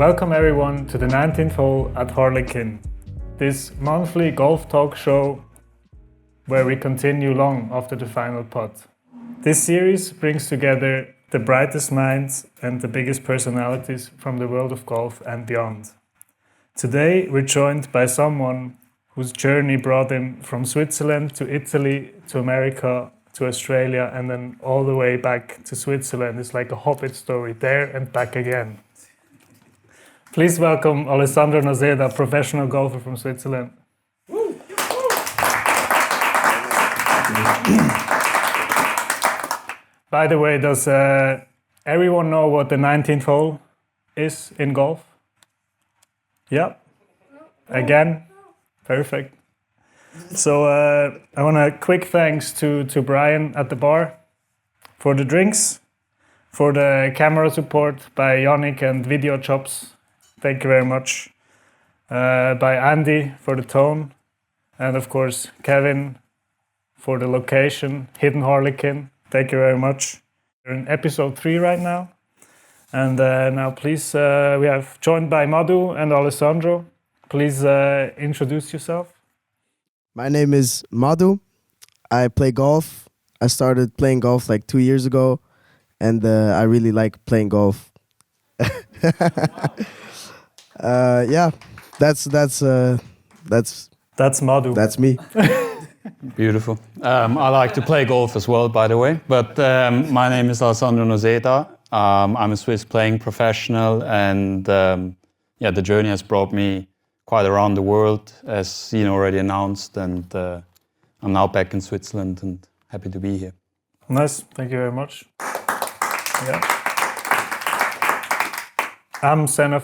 Welcome everyone to the 19th hole at Harlekin, this monthly golf talk show where we continue long after the final putt. This series brings together the brightest minds and the biggest personalities from the world of golf and beyond. Today we're joined by someone whose journey brought him from Switzerland to Italy to America to Australia and then all the way back to Switzerland. It's like a Hobbit story, there and back again. Please welcome Alessandro Noseda, professional golfer from Switzerland. By the way, does everyone know what the 19th hole is in golf? Yeah? Again? Perfect. So I want a quick thanks to Brian at the bar for the drinks, for the camera support by Yannik and Videojobs. Thank you very much. By Andy for the tone, and of course Kevin for the location, Hidden Harlekin. Thank you very much. We're in episode 3 right now. And now please, we have joined by Madu and Alessandro. Please introduce yourself. My name is Madu. I play golf. I started playing golf like 2 years ago, and I really like playing golf. Yeah, that's Madu. That's me. Beautiful. I like to play golf as well, by the way. But my name is Alessandro Noseda. I'm a Swiss playing professional, and the journey has brought me quite around the world, as Zeno already announced. And I'm now back in Switzerland and happy to be here. Nice. Thank you very much. Yeah. I'm Zeno.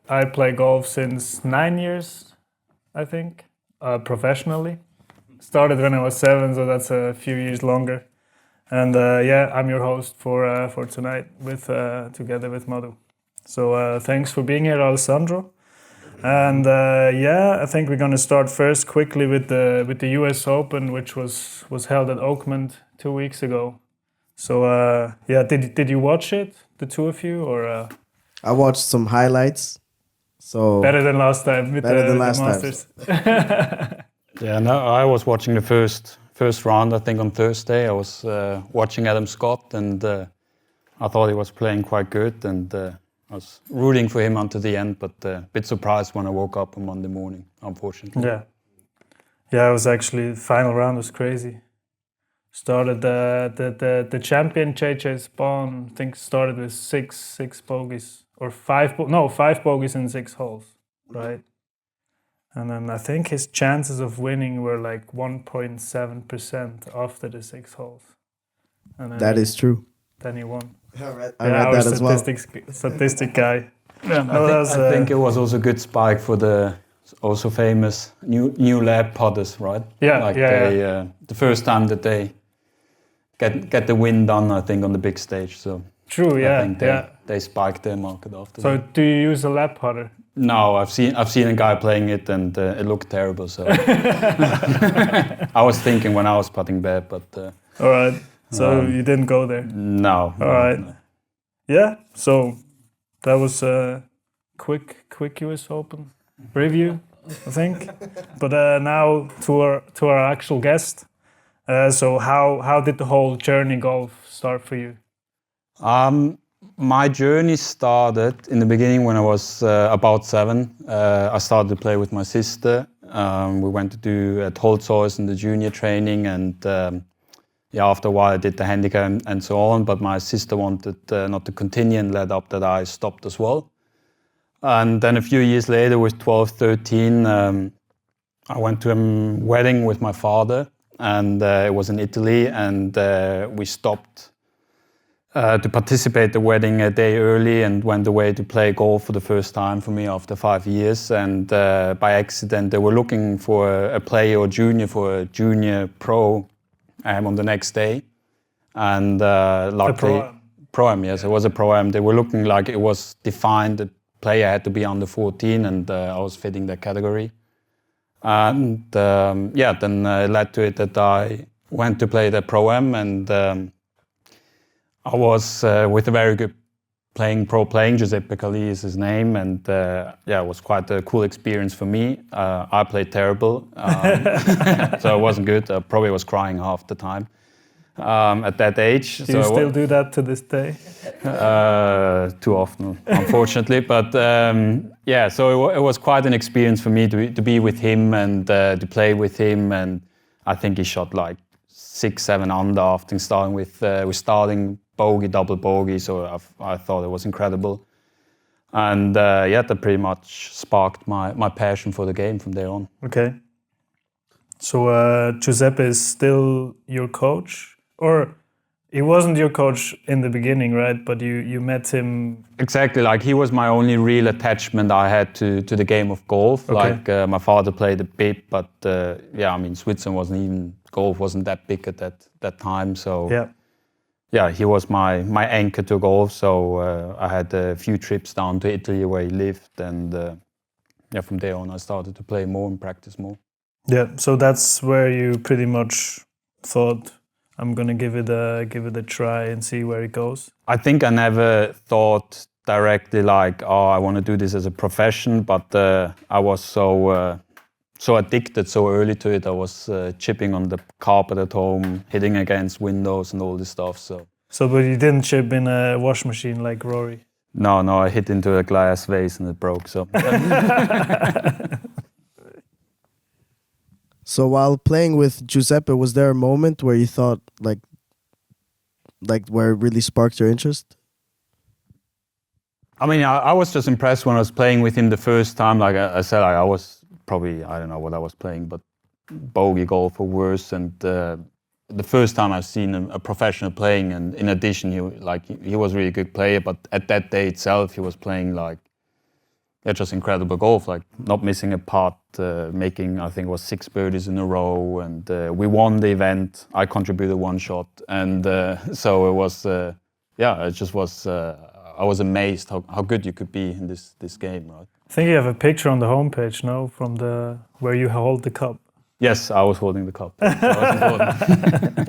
I play golf since 9 years, I think, professionally. Started when I was 7, so that's a few years longer. And I'm your host for tonight together with Madu. So thanks for being here, Alessandro. And I think we're going to start first quickly with the US Open, which was held at Oakland 2 weeks ago. So did you watch it, the two of you, or? I watched some highlights. So better than last time with the Masters. Yeah, no, I was watching the first round. I think on Thursday I was watching Adam Scott, and I thought he was playing quite good, and I was rooting for him until the end, but a bit surprised when I woke up on Monday morning, unfortunately. Yeah, it was actually, the final round was crazy. Started the champion JJ Spawn, I think, started with six bogeys or five bogeys in 6 holes, right? And then I think his chances of winning were like 1.7% after the 6 holes. And that is true. Then he won. I read that as well. Statistic guy. Yeah, I think it was also a good spike for the also famous new lab putters, right? Yeah, the first time that they get the win done, I think, on the big stage. So true, yeah. I think they spiked their market after. So that. Do you use a lab putter? No, I've seen a guy playing it, and it looked terrible. So I was thinking when I was putting bad, but all right. So you didn't go there? No. All right. No. Yeah. So that was a quick US Open review, I think. But now to our actual guest. So how did the whole journey golf start for you? My journey started in the beginning when I was about 7. I started to play with my sister. We went to do at Holzhaus in the junior training, and after a while I did the handicap and so on. But my sister wanted not to continue and led up that I stopped as well. And then a few years later, with 12, 13, I went to a wedding with my father, and it was in Italy, and we stopped to participate the wedding a day early and went away to play golf for the first time for me after 5 years. And by accident, they were looking for a player or junior for a junior pro on the next day. And luckily, pro-am, yes, it was a pro-am. They were looking like it was defined that player had to be under 14, and I was fitting that category. And then it led to it that I went to play the pro-am, and I was with a very good playing Giuseppe Calì is his name, and it was quite a cool experience for me. I played terrible, so it wasn't good. I probably was crying half the time at that age. Do you still do that to this day? Too often, unfortunately. But so it was quite an experience for me to be with him and to play with him. And I think he shot like 6-7 under after starting with bogey, double bogey. So I thought it was incredible. And that pretty much sparked my passion for the game from there on. Okay. So Giuseppe is still your coach? Or he wasn't your coach in the beginning, right? But you met him... Exactly, like he was my only real attachment I had to the game of golf. Okay. Like my father played a bit, but Switzerland golf wasn't that big at that time. So he was my anchor to golf. So I had a few trips down to Italy where he lived. And from there on I started to play more and practice more. Yeah, so that's where you pretty much thought, I'm gonna give it a try and see where it goes. I think I never thought directly like, I want to do this as a profession, but I was so addicted so early to it. I was chipping on the carpet at home, hitting against windows and all this stuff. So but you didn't chip in a wash machine like Rory? No, I hit into a glass vase and it broke. So. So while playing with Giuseppe, was there a moment where you thought like where it really sparked your interest? I mean, I was just impressed when I was playing with him the first time. Like I said, I was probably, I don't know what I was playing, but bogey golf or worse. And the first time I've seen a professional playing, and in addition, he was a really good player. But at that day itself, he was playing like just incredible golf, like not missing a putt, making, I think it was 6 birdies in a row, and we won the event. I contributed 1 shot, and so it was, it just was, I was amazed how good you could be in this game, right? I think you have a picture on the homepage, no, from where you hold the cup. Yes, I was holding the cup. That was important.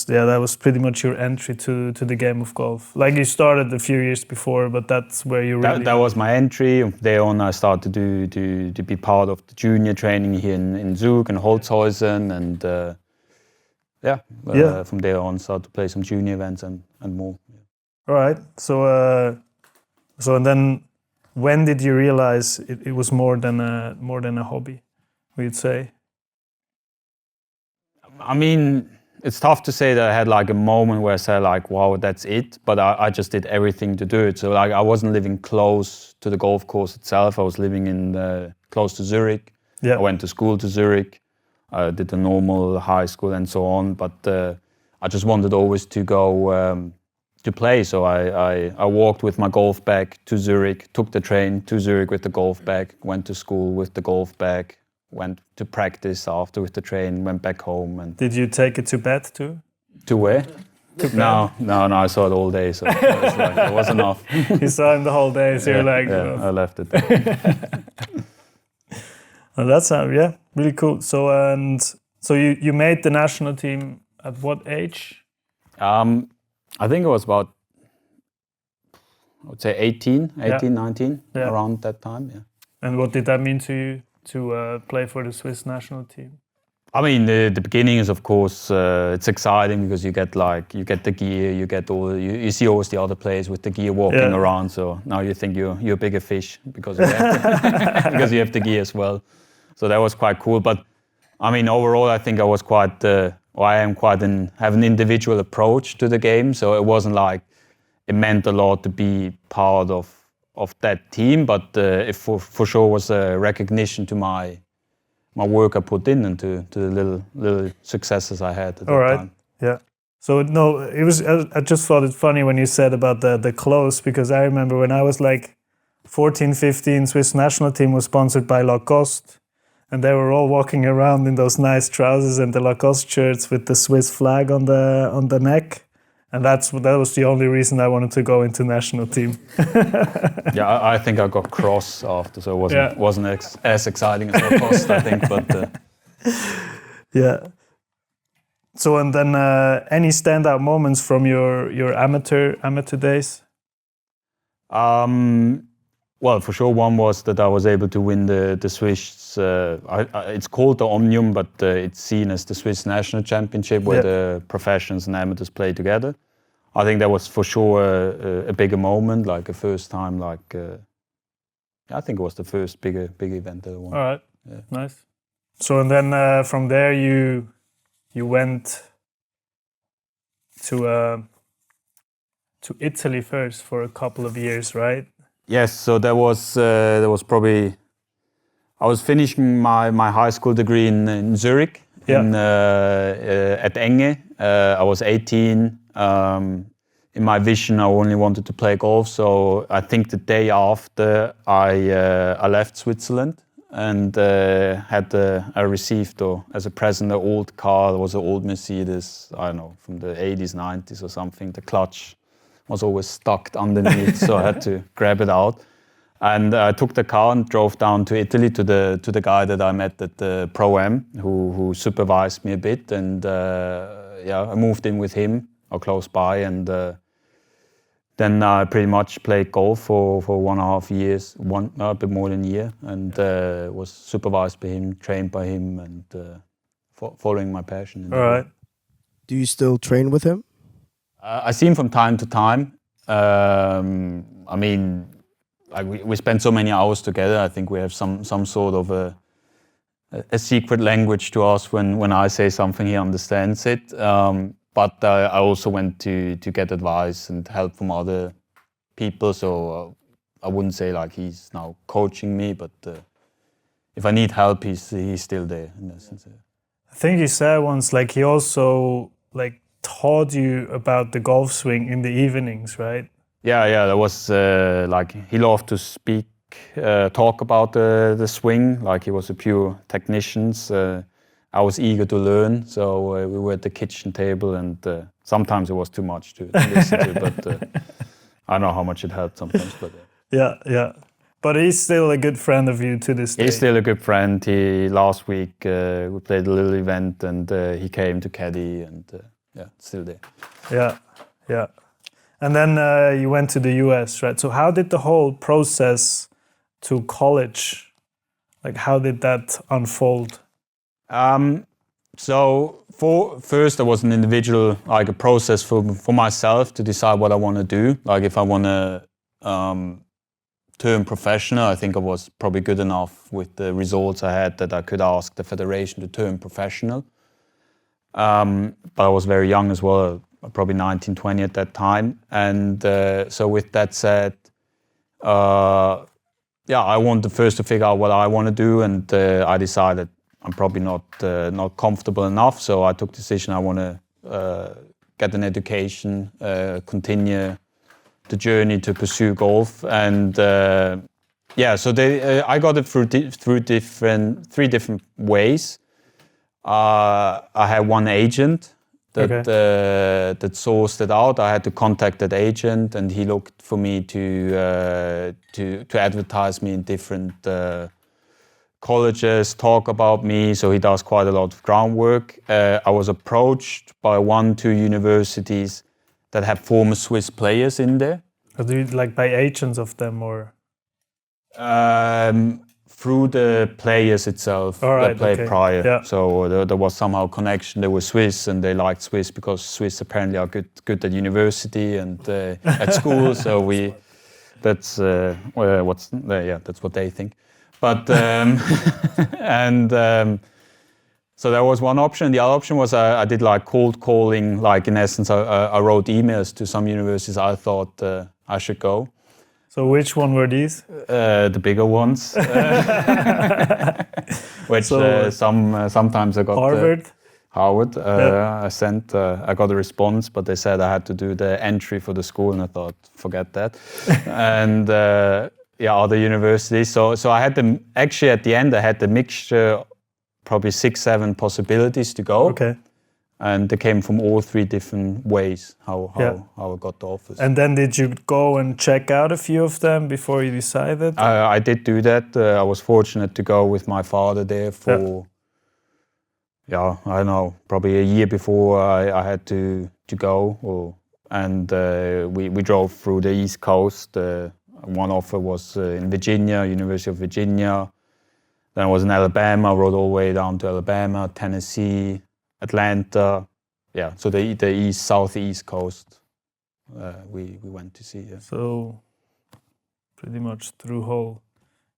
That was pretty much your entry to the game of golf. Like you started a few years before, but that's where you really... That was my entry. From there on, I started to be part of the junior training here in Zug and Holzhausen, and from there on, started to play some junior events and more. Yeah. All right. So and then, when did you realize it was more than a hobby? We'd say. I mean, it's tough to say that I had like a moment where I said like, wow, that's it. But I just did everything to do it. So like I wasn't living close to the golf course itself. I was living close to Zurich. Yeah. I went to school to Zurich. I did the normal high school and so on. But I just wanted always to go to play. So I walked with my golf bag to Zurich, took the train to Zurich with the golf bag, went to school with the golf bag, went to practice after with the train, went back home. And did you take it to bed too? To where? To bed? No, I saw it all day, so it was enough. You saw him the whole day, so you're like... I left it there. Well, that's really cool. So you made the national team at what age? I think it was about, I would say 18, 19, around that time, yeah. And what did that mean to you to play for the Swiss national team? I mean, the beginning is, of course, it's exciting because you get the gear, you get you see always the other players with the gear walking around. So now you think you're a bigger fish because you have the gear as well. So that was quite cool. But I mean, overall, I think I was have an individual approach to the game. So it wasn't like it meant a lot to be part of that team, but it for sure was a recognition to my work I put in and to the little successes I had at that time. Yeah. So no, it was. I just thought it funny when you said about the clothes, because I remember when I was like 14, 15, Swiss national team was sponsored by Lacoste, and they were all walking around in those nice trousers and the Lacoste shirts with the Swiss flag on the neck. And that was the only reason I wanted to go into national team. Yeah, I think I got cross after, so it wasn't as exciting as Lacoste, I think. But yeah. So and then any standout moments from your amateur days? Well, for sure, one was that I was able to win the Swiss. It's called the Omnium, but it's seen as the Swiss National Championship, where the professionals and amateurs play together. I think that was for sure a bigger moment, like a first time, like I think it was the first big event that I won. All right, nice. So and then from there you went to Italy first for a couple of years, right? Yes, so there was probably, I was finishing my high school degree in Zurich, at Enge. I was 18. In my vision, I only wanted to play golf. So I think the day after I left Switzerland and I received as a present an old car. It was an old Mercedes, I don't know, from the 80s, 90s or something. The clutch was always stuck underneath, so I had to grab it out. And I took the car and drove down to Italy to the guy that I met at the Pro-Am, who supervised me a bit. And I moved in with him or close by. And then I pretty much played golf for 1.5 years, a bit more than a year, and was supervised by him, trained by him, and following my passion. All right. Do you still train with him? I see him from time to time. I mean, like we spend so many hours together. I think we have some sort of a secret language to us. When I say something, he understands it. But I also went to get advice and help from other people. So I wouldn't say like he's now coaching me, but if I need help, he's still there in that sense. I think you said once like he also like taught you about the golf swing in the evenings, right? Yeah, that was like he loved to speak, talk about the swing. Like he was a pure technician. I was eager to learn, so we were at the kitchen table, and sometimes it was too much to listen to. But I don't know how much it helped sometimes. But yeah. But he's still a good friend of you to this day. He's still a good friend. Last week we played a little event, and he came to caddy, and still there. Yeah. And then you went to the US, right? So how did the whole process to college, like how did that unfold? So first there was an individual, like a process for myself to decide what I want to do. Like if I want to turn professional, I think I was probably good enough with the results I had that I could ask the federation to turn professional. But I was very young as well, probably 19, 20 at that time. And so with that said, I wanted first to figure out what I want to do, and I decided I'm probably not comfortable enough. So I took the decision I want to get an education, continue the journey to pursue golf. And so I got it through three different ways. I had one agent that sourced it out. I had to contact that agent, and he looked for me to advertise me in different colleges, talk about me. So he does quite a lot of groundwork. I was approached by 1-2 universities that have former Swiss players in there. Do you like by agents of them or? Through the players itself that played prior. Yeah. So there was somehow a connection. They were Swiss and they liked Swiss because Swiss apparently are good at university and at school. So that's what they think. But so that was one option. The other option was I did like cold calling. Like in essence, I wrote emails to some universities I thought I should go. So which one were these? The bigger ones, which sometimes I got. Harvard. I got a response, but they said I had to do the entry for the school, and I thought, forget that. And other universities. So I had actually at the end I had the mixture, probably 6-7 possibilities to go. Okay. And they came from all 3 different ways how I got the offers. And then did you go and check out a few of them before you decided? I did do that. I was fortunate to go with my father there for yeah, I don't know, probably a year before I had to go, and we drove through the East Coast. One offer was in Virginia, University of Virginia. Then I was in Alabama, rode all the way down to Alabama, Tennessee, Atlanta. Yeah, so the southeast coast we went to see. Yeah. So pretty much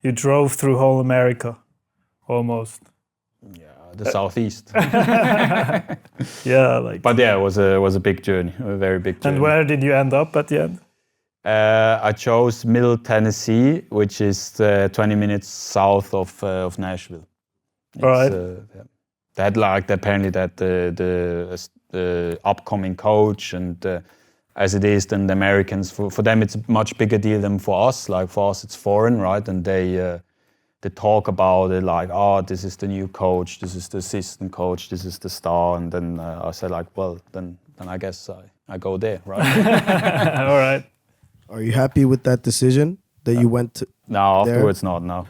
you drove through whole America, almost. Yeah, the southeast. Yeah, like. But yeah, it was a big journey, a very big journey. And where did you end up at the end? I chose Middle Tennessee, which is 20 minutes south of Nashville. All right. Yeah. They had apparently that the upcoming coach, and as it is, then the Americans, for them it's a much bigger deal than for us. Like for us it's foreign, right? And they talk about it like, oh, this is the new coach, this is the assistant coach, this is the star. And then I said like, well, then I guess I go there, right? All right. Are you happy with that decision that you went to? No, afterwards not, no.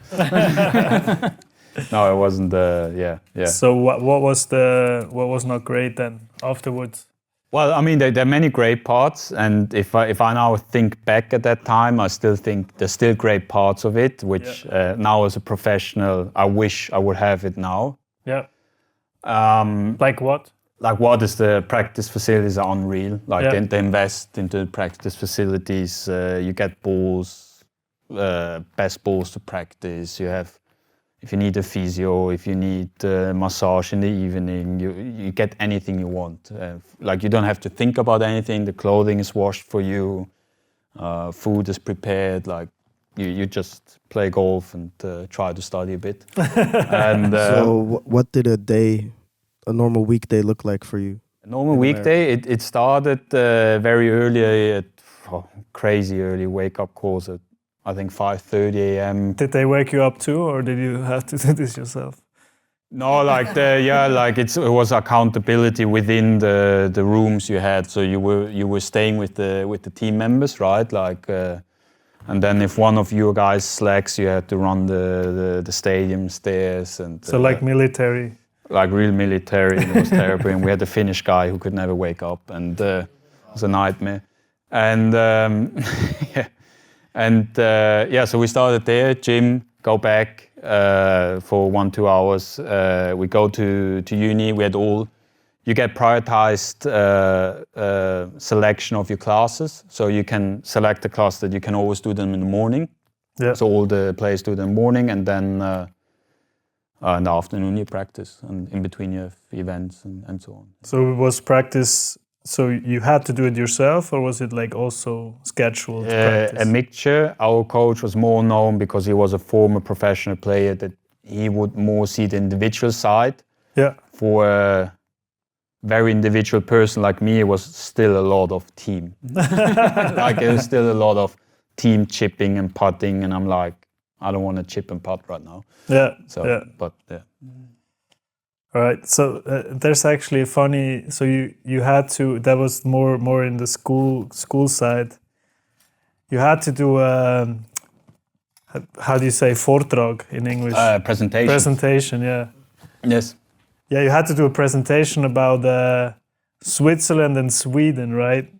No, it wasn't, yeah. So what was not great then afterwards? Well, I mean, there are many great parts, and if I now think back at that time, I still think there's still great parts of it, which now as a professional, I wish I would have it now. Yeah. Like what? Like what is the practice facilities are unreal. Like they invest into practice facilities. You get balls, best balls to practice. You have, if you need a physio, if you need massage in the evening, you get anything you want. Like you don't have to think about anything. The clothing is washed for you. Food is prepared. Like you just play golf and try to study a bit. And so what did a normal weekday look like for you? A normal weekday, it started very early at crazy early wake-up calls at I think 5:30 a.m. Did they wake you up too, or did you have to do this yourself? No, like it was accountability within the rooms you had. So you were staying with the team members, right? Like, and then if one of you guys slacks, you had to run the stadium stairs and. So like military. Like real military, it was terrible. And we had the Finnish guy who could never wake up, and it was a nightmare. And so we started there, gym, go back for 1-2 hours. We go to uni. We had you get prioritized selection of your classes, so you can select a class that you can always do them in the morning. Yeah. So all the players do them in the morning, and then. In the afternoon you practice, and in between you have events and so on. So it was practice, so you had to do it yourself, or was it like also scheduled practice? A mixture. Our coach was more known because he was a former professional player, that he would more see the individual side. Yeah. For a very individual person like me, it was still a lot of team. Like it was still a lot of team chipping and putting, and I'm like, I don't want to chip and putt right now. Yeah. So, yeah. But yeah. All right. So there's actually a funny. So you had to. That was more in the school side. You had to do how do you say Vortrag in English? Presentation. Presentation. Yeah. Yes. Yeah. You had to do a presentation about Switzerland and Sweden, right?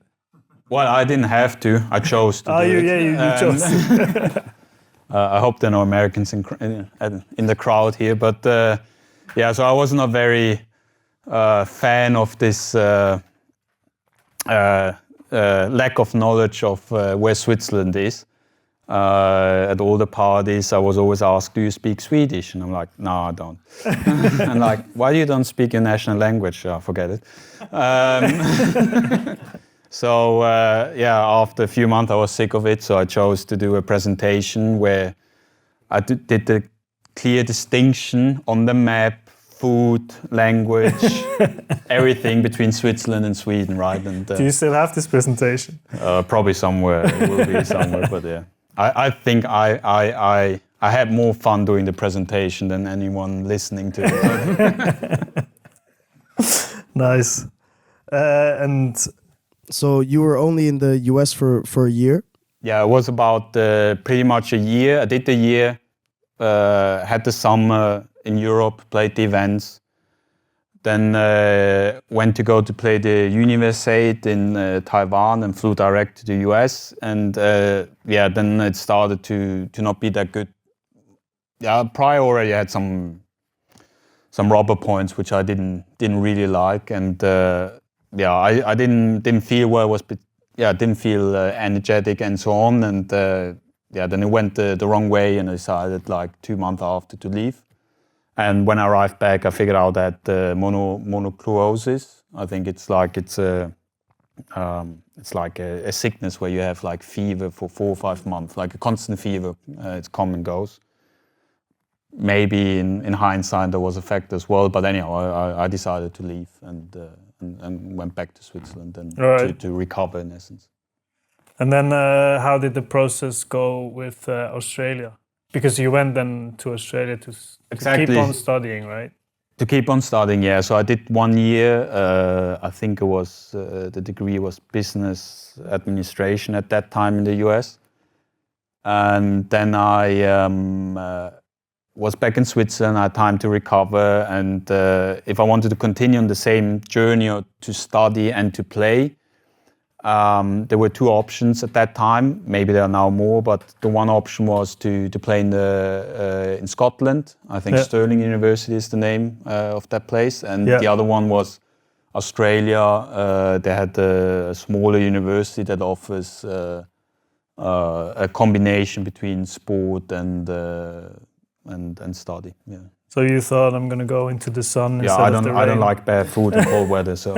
Well, I didn't have to. I chose to. You chose. I hope there are no Americans in the crowd here, but so I was not very fan of this lack of knowledge of where Switzerland is. At all the parties, I was always asked, "Do you speak Swedish?" And I'm like, "No, I don't." And like, "Why you don't speak your national language?" Oh, forget it. So after a few months I was sick of it, so I chose to do a presentation where I did the clear distinction on the map, food, language, everything between Switzerland and Sweden, right? And do you still have this presentation? Probably somewhere, it will be somewhere, but yeah. I think I had more fun doing the presentation than anyone listening to it. Nice. And so you were only in the US for a year? Yeah, it was about pretty much a year. I did the year, had the summer in Europe, played the events, Then went to go to play the Universiade in Taiwan and flew direct to the US. And then it started to not be that good. Yeah, prior already had some rubber points which I didn't really like, and I didn't feel where I was. Didn't feel energetic and so on, and then it went the wrong way, and I decided like 2 months after to leave. And when I arrived back, I figured out that monochlorosis. I think it's like a sickness where you have like fever for 4 or 5 months, like a constant fever. It's come and goes. Maybe in hindsight there was a factor as well, but anyhow, I decided to leave and went back to Switzerland and to recover in essence. And then how did the process go with Australia? Because you went then to Australia to keep on studying, right? To keep on studying, yeah. So I did 1 year. I think it was the degree was business administration at that time in the US, and then I was back in Switzerland. I had time to recover, and if I wanted to continue on the same journey or to study and to play, there were 2 options at that time. Maybe there are now more, but the one option was to play in Scotland. I think Stirling University is the name of that place, and the other one was Australia. They had a smaller university that offers a combination between sport and study. Yeah. So you thought, I'm going to go into the sun instead I of the rain? I don't like bad food and cold weather, so.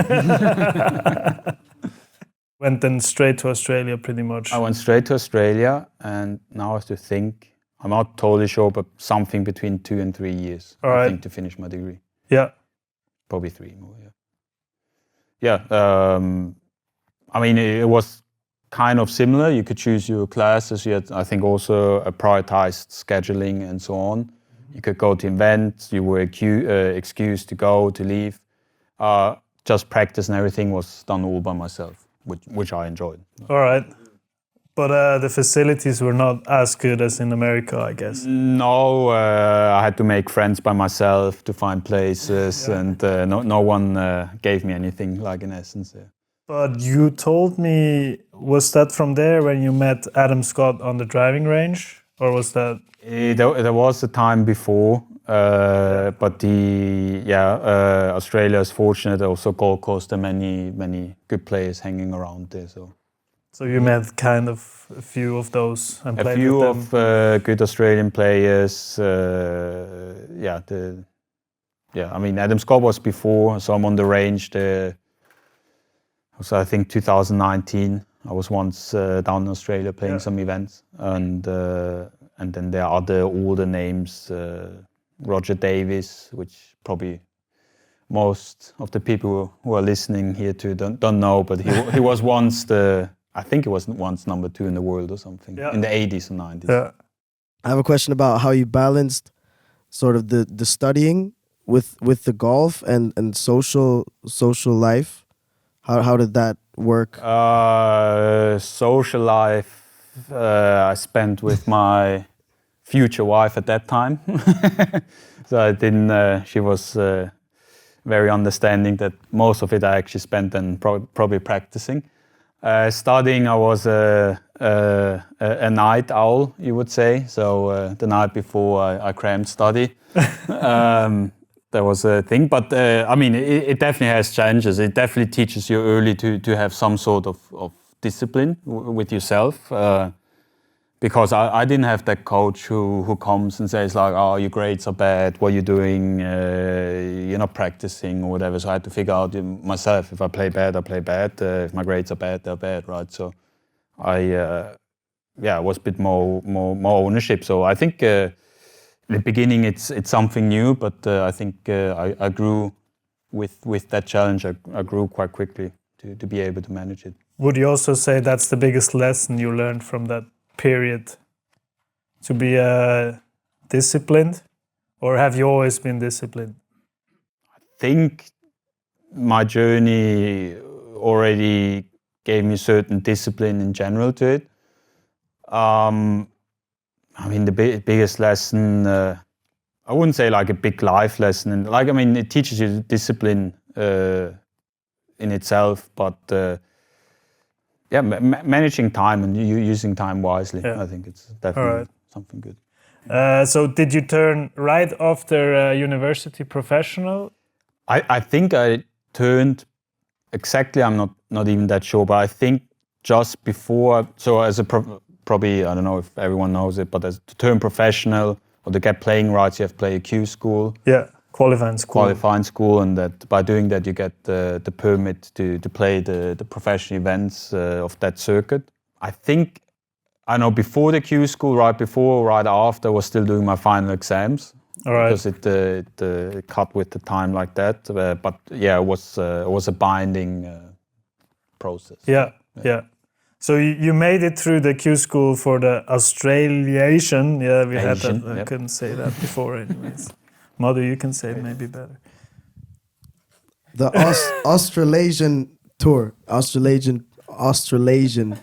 Went then straight to Australia, pretty much. I went straight to Australia, and now I have to think. I'm not totally sure, but something between 2 and 3 years. I think to finish my degree. Yeah. Probably 3 more. Yeah. I mean, it was kind of similar. You could choose your classes. You had, I think, also a prioritized scheduling and so on. You could go to events. You were excused to go, to leave. Just practice and everything was done all by myself, which I enjoyed. All right. But the facilities were not as good as in America, I guess. No, I had to make friends by myself to find places, and no one gave me anything, like in essence. Yeah. But you told me, was that from there when you met Adam Scott on the driving range, or was that? There was a time before, but Australia is fortunate. Also, Gold Coast, there are many good players hanging around there. So you met kind of a few of those and played with them? A few of good Australian players. I mean, Adam Scott was before, so I'm on the range there. So I think 2019, I was once down in Australia playing some events, and then there are other older names, Roger Davis, which probably most of the people who are listening here to don't know, but he was once I think he was once number 2 in the world or something in the 80s and 90s. Yeah. I have a question about how you balanced sort of the studying with the golf and social life. How did that work? Social life I spent with my future wife at that time. So I didn't. She was very understanding that most of it I actually spent then probably practicing. Studying, I was a night owl, you would say. So the night before I crammed study. That was a thing, but I mean, it definitely has challenges. It definitely teaches you early to have some sort of discipline with yourself, because I didn't have that coach who comes and says like, "Oh, your grades are bad. What are you doing? You're not practicing or whatever." So I had to figure out myself. If I play bad, I play bad. If my grades are bad, they're bad, right? So I was a bit more ownership. So I think. In the beginning, it's something new, but I think I grew with that challenge. I grew quite quickly to be able to manage it. Would you also say that's the biggest lesson you learned from that period? To be disciplined, or have you always been disciplined? I think my journey already gave me certain discipline in general to it. I mean, the biggest lesson I wouldn't say like a big life lesson. And like, I mean, it teaches you discipline in itself, but yeah, managing time and using time wisely. Yeah. I think it's definitely right. something good. So did you turn right after university professional? I think I turned exactly. I'm not even that sure, but I think just before. So as a probably, I don't know if everyone knows it, but as to turn professional or to get playing rights, you have to play a Q school. Yeah, qualifying school. And that by doing that you get the permit to play the professional events of that circuit. I think, I know before the Q school, right before, right after, I was still doing my final exams. All right. Because it cut with the time like that. But yeah, it was a binding process. Yeah. So you made it through the Q school for the Australian. Yeah, we had that. I couldn't say that before, anyways. Madu, you can say it maybe better. The Australasian tour. Australasian.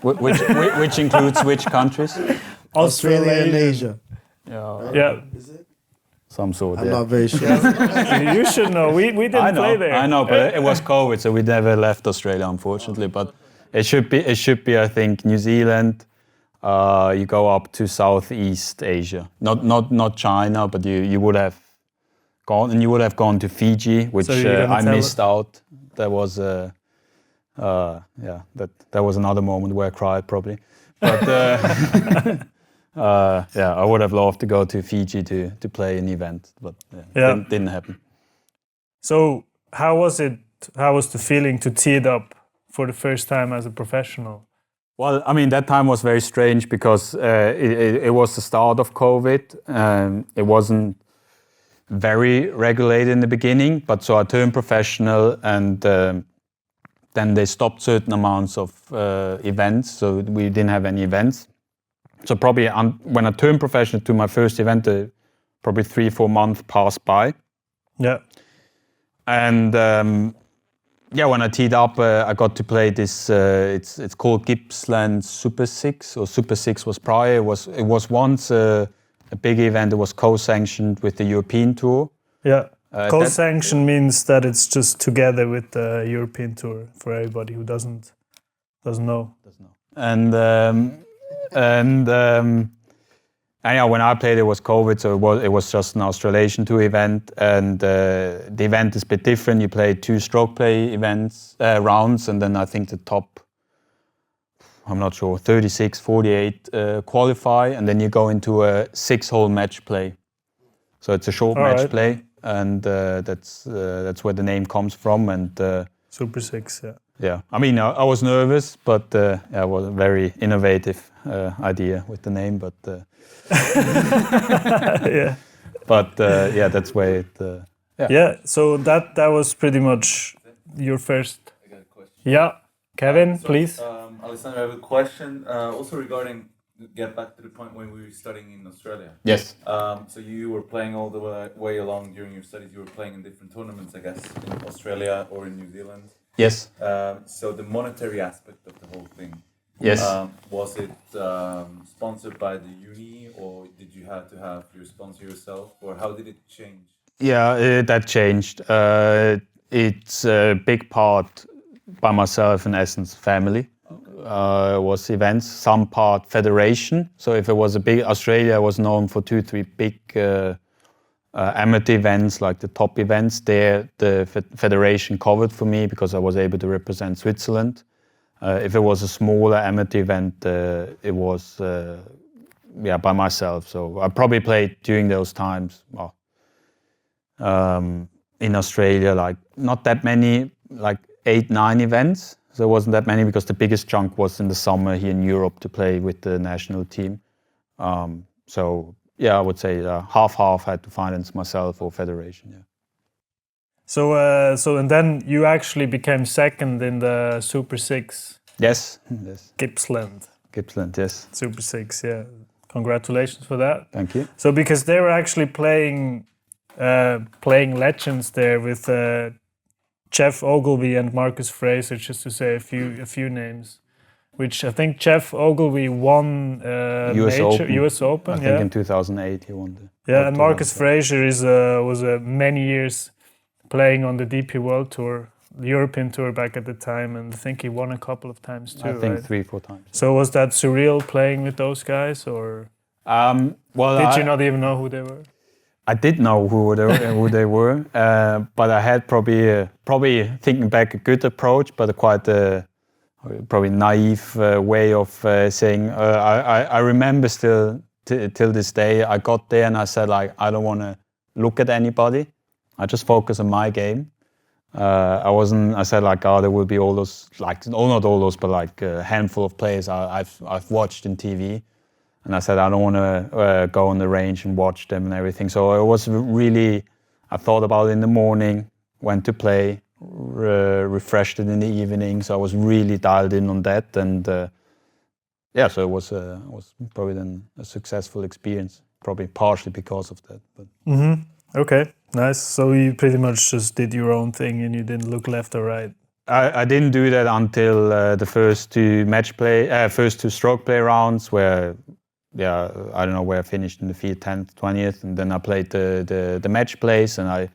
Which includes which countries? Australia and Asia. Yeah. Is it? Some sort. I'm not very sure. You should know. We didn't play there. I know, but it was COVID, so we never left Australia, unfortunately. But it should be. I think New Zealand. You go up to Southeast Asia, not China, but you would have gone, and you would have gone to Fiji, which I missed out. There was that was another moment where I cried probably. But I would have loved to go to Fiji to play an event, but didn't happen. So how was it? How was the feeling to tee it up for the first time as a professional? Well, I mean, that time was very strange because it was the start of COVID. It wasn't very regulated in the beginning, but so I turned professional, and then they stopped certain amounts of events, so we didn't have any events. So probably when I turned professional to my first event, probably 3-4 months passed by. Yeah. And when I teed up, I got to play this. It's called Gippsland Super 6, or Super 6 was prior. It was once a big event. It was co-sanctioned with the European Tour. Yeah. Co-sanction means that it's just together with the European Tour, for everybody who doesn't know. And when I played, it was COVID, so it was just an Australasian Tour event, and the event is a bit different. You play 2 stroke play rounds, and then I think the top, I'm not sure, 36, 48 qualify, and then you go into a 6-hole match play. So it's a short match play, and that's where the name comes from. And Super 6, yeah. Yeah, I mean, I was nervous, but it was a very innovative idea with the name. But yeah. But that's where it. Yeah. So that was pretty much your first. I got a question. Yeah, Kevin, please. Alessandro, I have a question. Also regarding, get back to the point when we were studying in Australia. Yes. So you were playing all the way along during your studies. You were playing in different tournaments, I guess, in Australia or in New Zealand. Yes. So the monetary aspect of the whole thing. Yes. Was it sponsored by the uni, or did you have to have your sponsor yourself, or how did it change? Yeah, that changed. It's a big part by myself and Essence family. Was events, some part federation. So if it was a big, Australia was known for 2-3 big amateur events, like the top events. There, the federation covered for me because I was able to represent Switzerland. If it was a smaller amateur event, it was by myself. So I probably played during those times. In Australia, like not that many, like 8-9 events. So it wasn't that many because the biggest chunk was in the summer here in Europe to play with the national team. So I would say half had to finance myself or federation. Yeah. So and then you actually became second in the Super 6. Yes. Gippsland, yes. Super 6, yeah. Congratulations for that. Thank you. So because they were actually playing legends there with Jeff Ogilvy and Marcus Fraser, just to say a few names. Which I think Jeff Ogilvy won US major, Open. US Open. I think in 2008 he won Yeah, Not and too Marcus much. Fraser was many years playing on the DP World Tour, the European Tour back at the time, and I think he won a couple of times too, I think right? 3-4 times. So was that surreal playing with those guys, or Well, did you not even know who they were? I did know who they were, but I had probably thinking back a good approach, but a quite probably naive way of saying. I remember still till this day. I got there and I said like I don't want to look at anybody. I just focus on my game. I said like, oh, there will be all those like, not all those, but like a handful of players I've watched in TV. And I said, I don't want to go on the range and watch them and everything. So it was really, I thought about it in the morning, went to play, refreshed it in the evening. So I was really dialed in on that. And so it was probably then a successful experience, probably partially because of that. But. Mm-hmm. Okay, nice. So you pretty much just did your own thing and you didn't look left or right. I didn't do that until the first two stroke play rounds where, I don't know where I finished in the field 10th, 20th, and then I played the match plays and I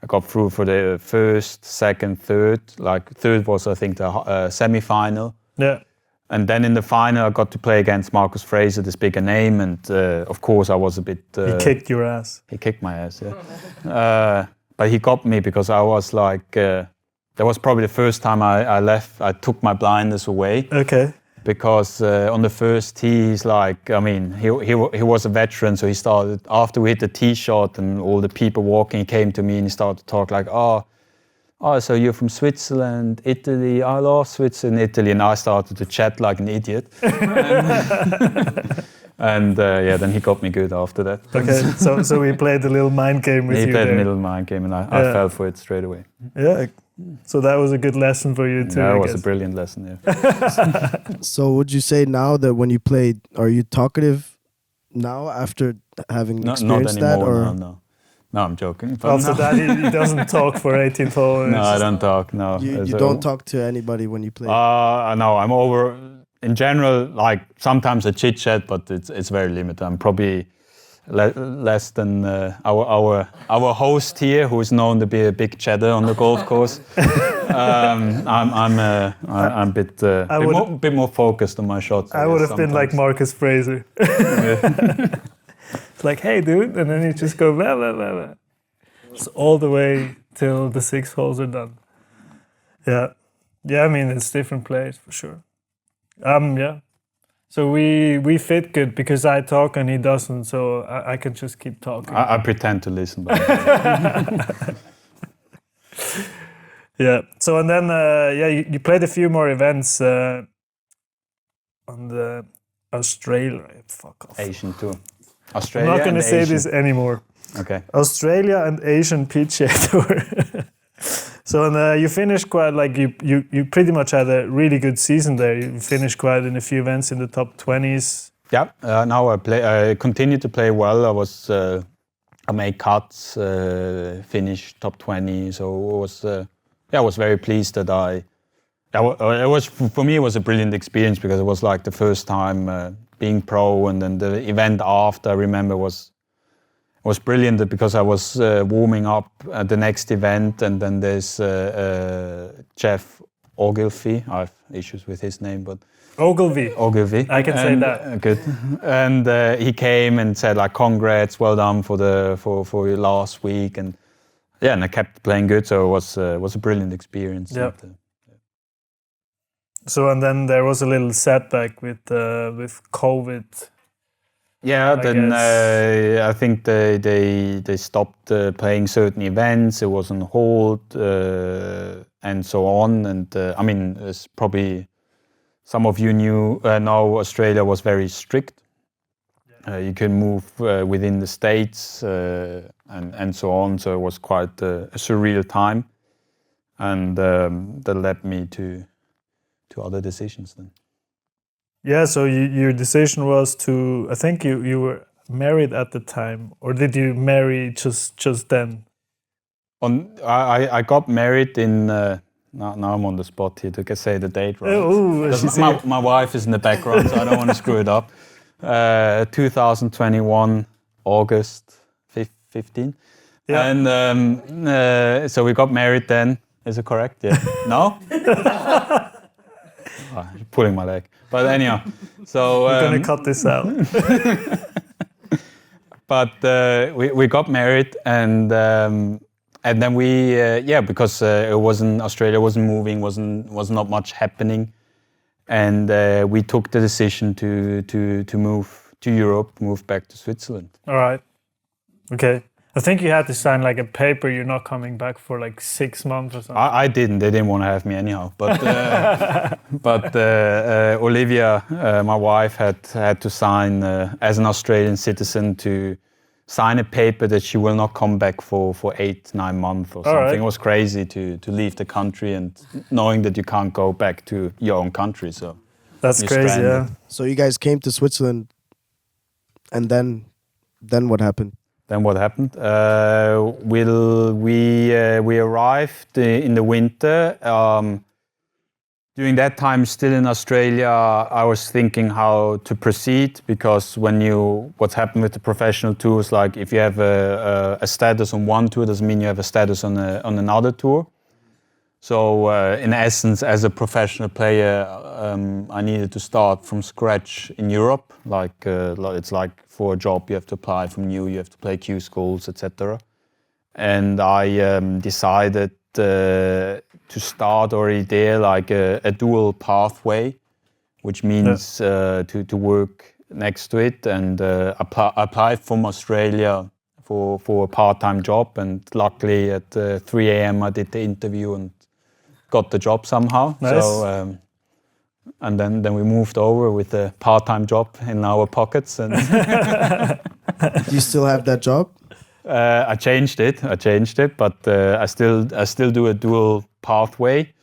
got through for the first, second, third. Like third was I think the semi-final. Yeah. And then in the final I got to play against Marcus Fraser, this bigger name, and of course I was a bit. He kicked your ass. He kicked my ass, yeah. But he got me because I was like. That was probably the first time I left. I took my blinders away. Okay. Because on the first tee, he's like, I mean, he was a veteran, so he started, after we hit the tee shot and all the people walking, he came to me and he started to talk like, oh, so you're from Switzerland, Italy, I love Switzerland, Italy. And I started to chat like an idiot. And then he got me good after that. Okay, so we played a little mind game with you. He played there. a little mind game and I fell for it straight away. Yeah, so that was a good lesson for you too. That was a brilliant lesson, yeah. So would you say now that when you played, are you talkative now after having experienced not anymore, that? Or No, I'm joking. But After that, he doesn't talk for 18 holes. No, I don't talk, no. you don't talk to anybody when you play? No, I'm over. In general, like sometimes I chit chat, but it's very limited. I'm probably less than our host here, who is known to be a big chatter on the golf course. I'm a bit more focused on my shots. I would have been like Marcus Fraser. It's like, hey, dude, and then you just go blah blah blah blah. It's all the way till the 6 holes are done. Yeah. I mean, it's different players for sure. Yeah. So we fit good because I talk and he doesn't, so I can just keep talking. I pretend to listen, but yeah. So and then you played a few more events on the Australia. Fuck off. Asian tour. Australia. I'm not gonna say Asian. this anymore. Okay. Australia and Asian PGA Tour. So and you finished quite like you pretty much had a really good season there. You finished quite in a few events in the top 20s. Yeah. Now I continue to play well. I made cuts, finished top 20. So I was very pleased that it was for me. It was a brilliant experience because it was like the first time being pro, and then the event after I remember was brilliant because I was warming up at the next event, and then there's Jeff Ogilvie. I have issues with his name, but Ogilvie. I can say that. Good. And he came and said like, "Congrats, well done for your last week," and I kept playing good. So it was a brilliant experience. Yeah. So and then there was a little setback with COVID. Yeah, then I think they stopped playing certain events. It was on hold and so on. And I mean, it's probably some of you know Australia was very strict. You can move within the states and so on. So it was quite a surreal time, and that led me to other decisions then. Yeah, so your decision was to, I think you were married at the time, or did you marry just then? I got married in, now I'm on the spot here to say the date right. Oh, my wife is in the background, so I don't want to screw it up. 2021, August, 15. Yeah. And so we got married then. Is it correct? Yeah. No? You're pulling my leg. But anyhow, so... We're going to cut this out. But we got married, and then we because it wasn't Australia wasn't moving, was not much happening, and we took the decision to move to Europe, move back to Switzerland. All right. Okay. I think you had to sign like a paper. You're not coming back for like 6 months or something. I didn't. They didn't want to have me anyhow. But Olivia, my wife, had to sign as an Australian citizen to sign a paper that she will not come back for 8-9 months or something. Right. It was crazy to leave the country and knowing that you can't go back to your own country. So that's crazy. stranded. Yeah. So you guys came to Switzerland, and then what happened? Then what happened? We arrived in the winter. During that time, still in Australia, I was thinking how to proceed, because what's happened with the professional tours, like if you have a status on one tour, doesn't mean you have a status on another tour. So in essence, as a professional player, I needed to start from scratch in Europe. It's like for a job, you have to apply from new, you have to play Q schools, etc. And I decided to start already there like a dual pathway, which means to work next to it, and applied from Australia for a part-time job. And luckily at 3 a.m. I did the interview and got the job somehow. Nice. So and then we moved over with a part-time job in our pockets. And Do you still have that job? I changed it, but I still do a dual pathway.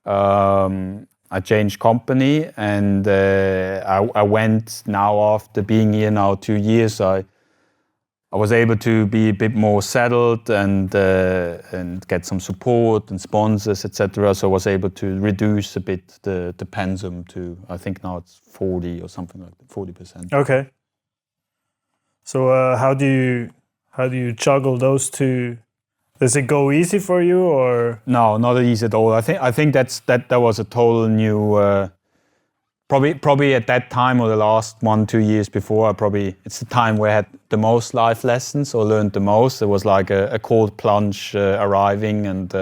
I changed company, and I went now, after being here now 2 years, I was able to be a bit more settled and get some support and sponsors, etc. So I was able to reduce a bit the pensum to, I think now it's 40 or something like that, 40%. Okay. So how do you juggle those two? Does it go easy for you, or? No, not easy at all. I think that was a total new. Probably at that time, or the last 1-2 years before, it's the time where I had the most life lessons or learned the most. It was like a cold plunge arriving, and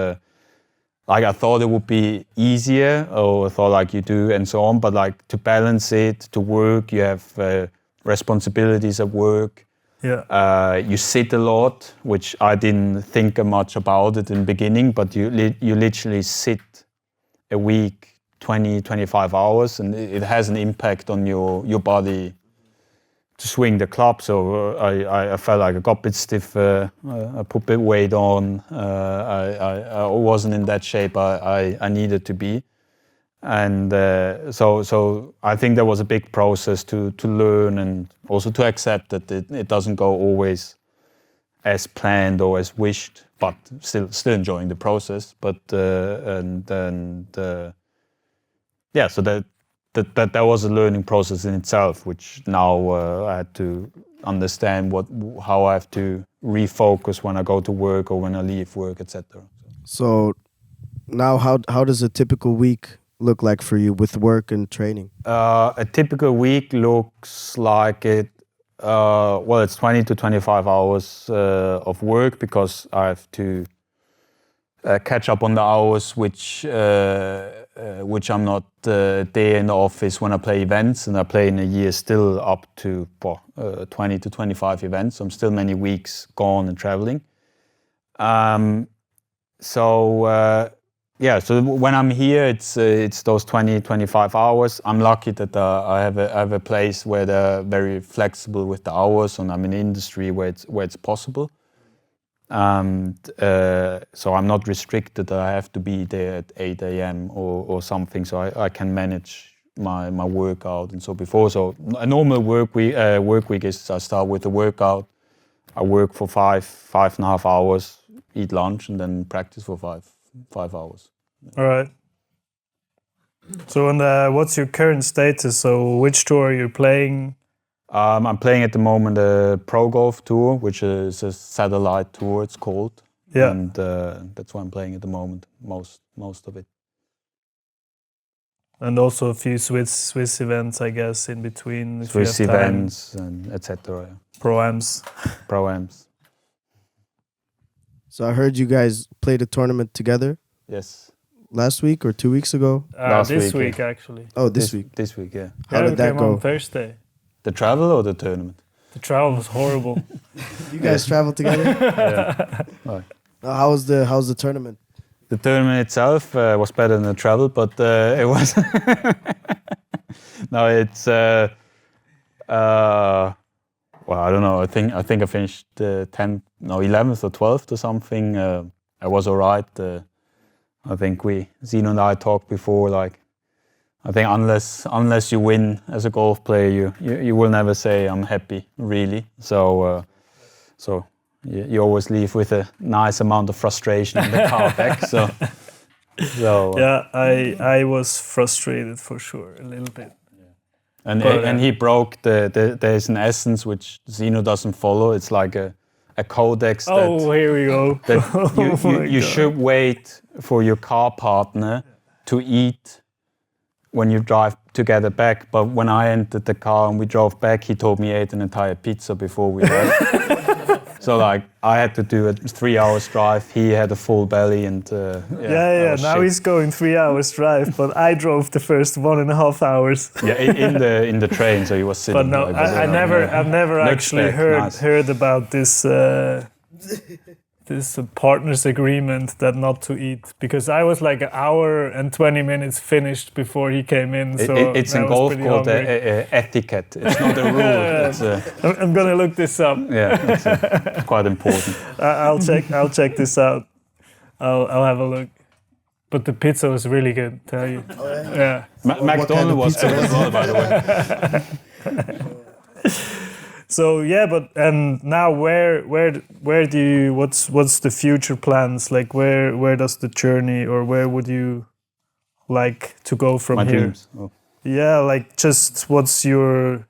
like I thought it would be easier, or I thought like you do and so on. But like to balance it, to work, you have responsibilities at work. Yeah. You sit a lot, which I didn't think much about it in the beginning, but you literally sit a week 20-25 hours, and it has an impact on your body to swing the club. So I felt like I got a bit stiff, I put a bit weight on, I wasn't in that shape I needed to be. And so I think there was a big process to learn, and also to accept that it doesn't go always as planned or as wished, but still enjoying the process. But so that was a learning process in itself, which now I had to understand how I have to refocus when I go to work or when I leave work, etc. So now how does a typical week look like for you with work and training? A typical week looks like it's 20 to 25 hours of work, because I have to catch up on the hours which I'm not there in the office when I play events, and I play in a year still up to 20 to 25 events. So I'm still many weeks gone and traveling. So when I'm here, it's those 20-25 hours. I'm lucky that I have a place where they're very flexible with the hours, and I'm in an industry where it's possible. And so I'm not restricted that I have to be there at 8 a.m. or something. So I can manage my workout and so before. So a normal work week is I start with a workout. I work for 5.5 hours, eat lunch, and then practice for five hours. All right. So what's your current status? So which tour are you playing? I'm playing at the moment a Pro Golf Tour, which is a satellite tour, it's called. Yeah. And that's what I'm playing at the moment, most of it. And also a few Swiss events, I guess, in between. If Swiss you have time. events and etc. Pro-Ams. Pro-Ams. So I heard you guys played a tournament together Yes. last week or 2 weeks ago. Last this week, week actually. Oh, this week. This week, yeah. How we did that came go? on Thursday. The travel or the tournament? The travel was horrible. You guys traveled together? Yeah. Right. How's the tournament? The tournament itself was better than the travel, but it was. No, it's. Well, I don't know. I think I finished 11th or 12th or something. I was alright. I think Zeno and I talked before. Like, I think unless you win as a golf player, you will never say I'm happy really. So you always leave with a nice amount of frustration in the car back. So Yeah, I was frustrated for sure a little bit. and he broke there's an essence which Zeno doesn't follow. It's like a codex that. Oh, here we go. That you should wait for your car partner to eat when you drive together back. But when I entered the car and we drove back, he told me he ate an entire pizza before we left. So like I had to do a 3 hours drive. He had a full belly and Yeah. Now shit. he's going 3 hours drive, but I drove the first 1.5 hours. Yeah, in the train. So he was sitting. But no, like, I've never actually heard about this this partners agreement that not to eat, because I was like 1 hour and 20 minutes finished before he came in. So it's I in was golf pretty called hungry. etiquette. It's not a rule. It's, I'm gonna look this up. yeah, it's quite important. I'll check this out. I'll have a look. But the pizza was really good, tell you. Yeah. McDonald's was good as well, by the way. So yeah, but and now where do you what's the future plans? Like where does the journey, or where would you like to go from My here? dreams. Oh. Yeah, like just what's your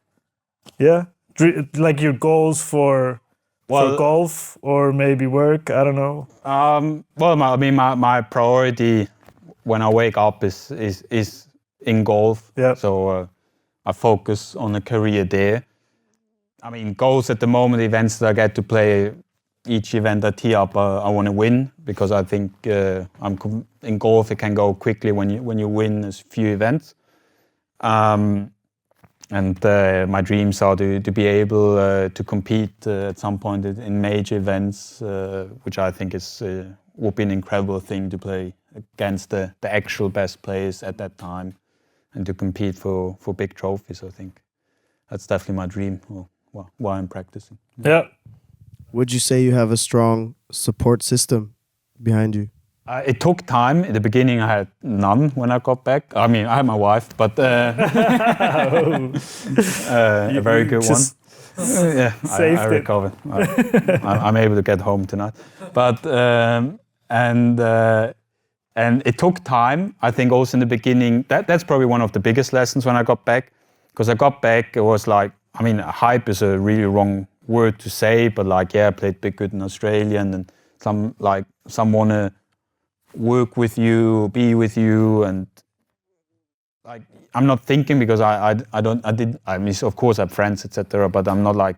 like your goals for golf or maybe work? I don't know. Well, my priority when I wake up is in golf. Yeah. So I focus on a career there. I mean, goals at the moment, events that I get to play, each event I tee up, I want to win, because I think in golf it can go quickly when you win a few events. And my dreams are to be able to compete at some point in major events, which I think would be an incredible thing to play against the actual best players at that time, and to compete for big trophies. I think that's definitely my dream, or why I'm practicing. Yeah. Would you say you have a strong support system behind you? It took time. In the beginning, I had none when I got back. I mean, I had my wife, but a very good one. Yeah, I recovered. I'm able to get home tonight. But and it took time. I think also in the beginning, that's probably one of the biggest lessons when I got back. Because I got back, it was like, I mean, hype is a really wrong word to say, but like, yeah, I played big good in Australia, and some want to work with you, be with you, and like, I'm not thinking, because I mean, of course I have friends, etc., but I'm not like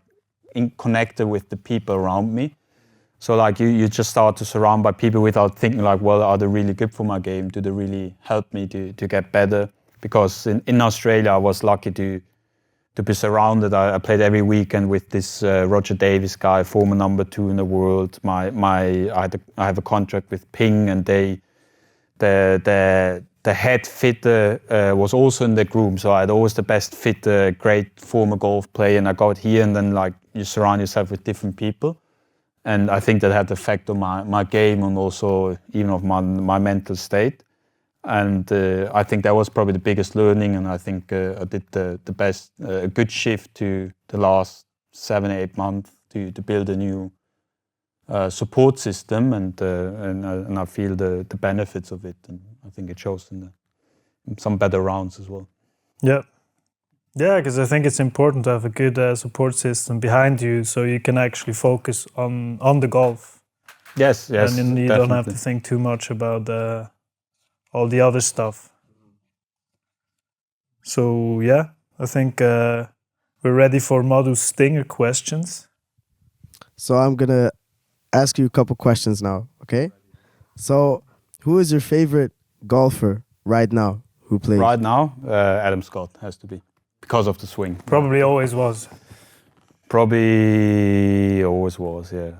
connected with the people around me. So like you just start to surround by people without thinking like, well, are they really good for my game? Do they really help me to get better? Because in Australia, I was lucky to be surrounded. I played every weekend with this Roger Davis guy, former number 2 in the world. I have a contract with Ping, and the head fitter was also in the group. So I had always the best fitter, great former golf player, and I got here, and then like you surround yourself with different people. And I think that had an effect on my game, and also even of my mental state. And I think that was probably the biggest learning, and I think I did the best, a good shift to the last 7-8 months to build a new support system, and I feel the benefits of it, and I think it shows in some better rounds as well. Yeah. Yeah, because I think it's important to have a good support system behind you, so you can actually focus on the golf. Yes, And then you don't have to definitely. think too much about all the other stuff. So yeah, I think we're ready for Madu's stinger questions. So I'm gonna ask you a couple questions now, okay? So, who is your favorite golfer right now who plays? Right now, Adam Scott has to be because of the swing. Probably always was. Probably always was, yeah.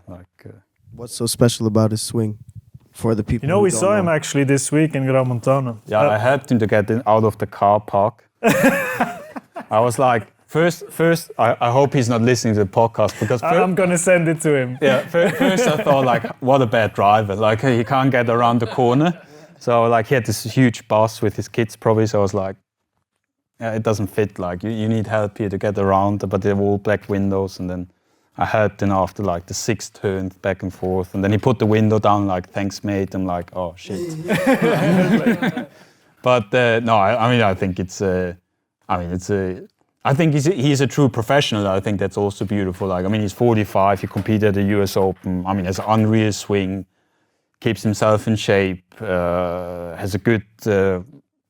What's so special about his swing for the people? You know, who we don't saw him know? actually this week in Gramontana. Yeah, I helped him to get out of the car park. I was like, first, I hope he's not listening to the podcast because I'm gonna send it to him. yeah, first I thought like, what a bad driver. Like he can't get around the corner. So like he had this huge bus with his kids probably. So I was like, yeah, it doesn't fit. Like you need help here to get around. But they were all black windows, and then I helped him after like the 6th turn back and forth, and then he put the window down like, thanks mate. I'm like, oh shit. But no, I mean I think it's I think he's a true professional. I think that's also beautiful. Like I mean he's 45. He competed at the US Open. I mean has an unreal swing, keeps himself in shape, has a good.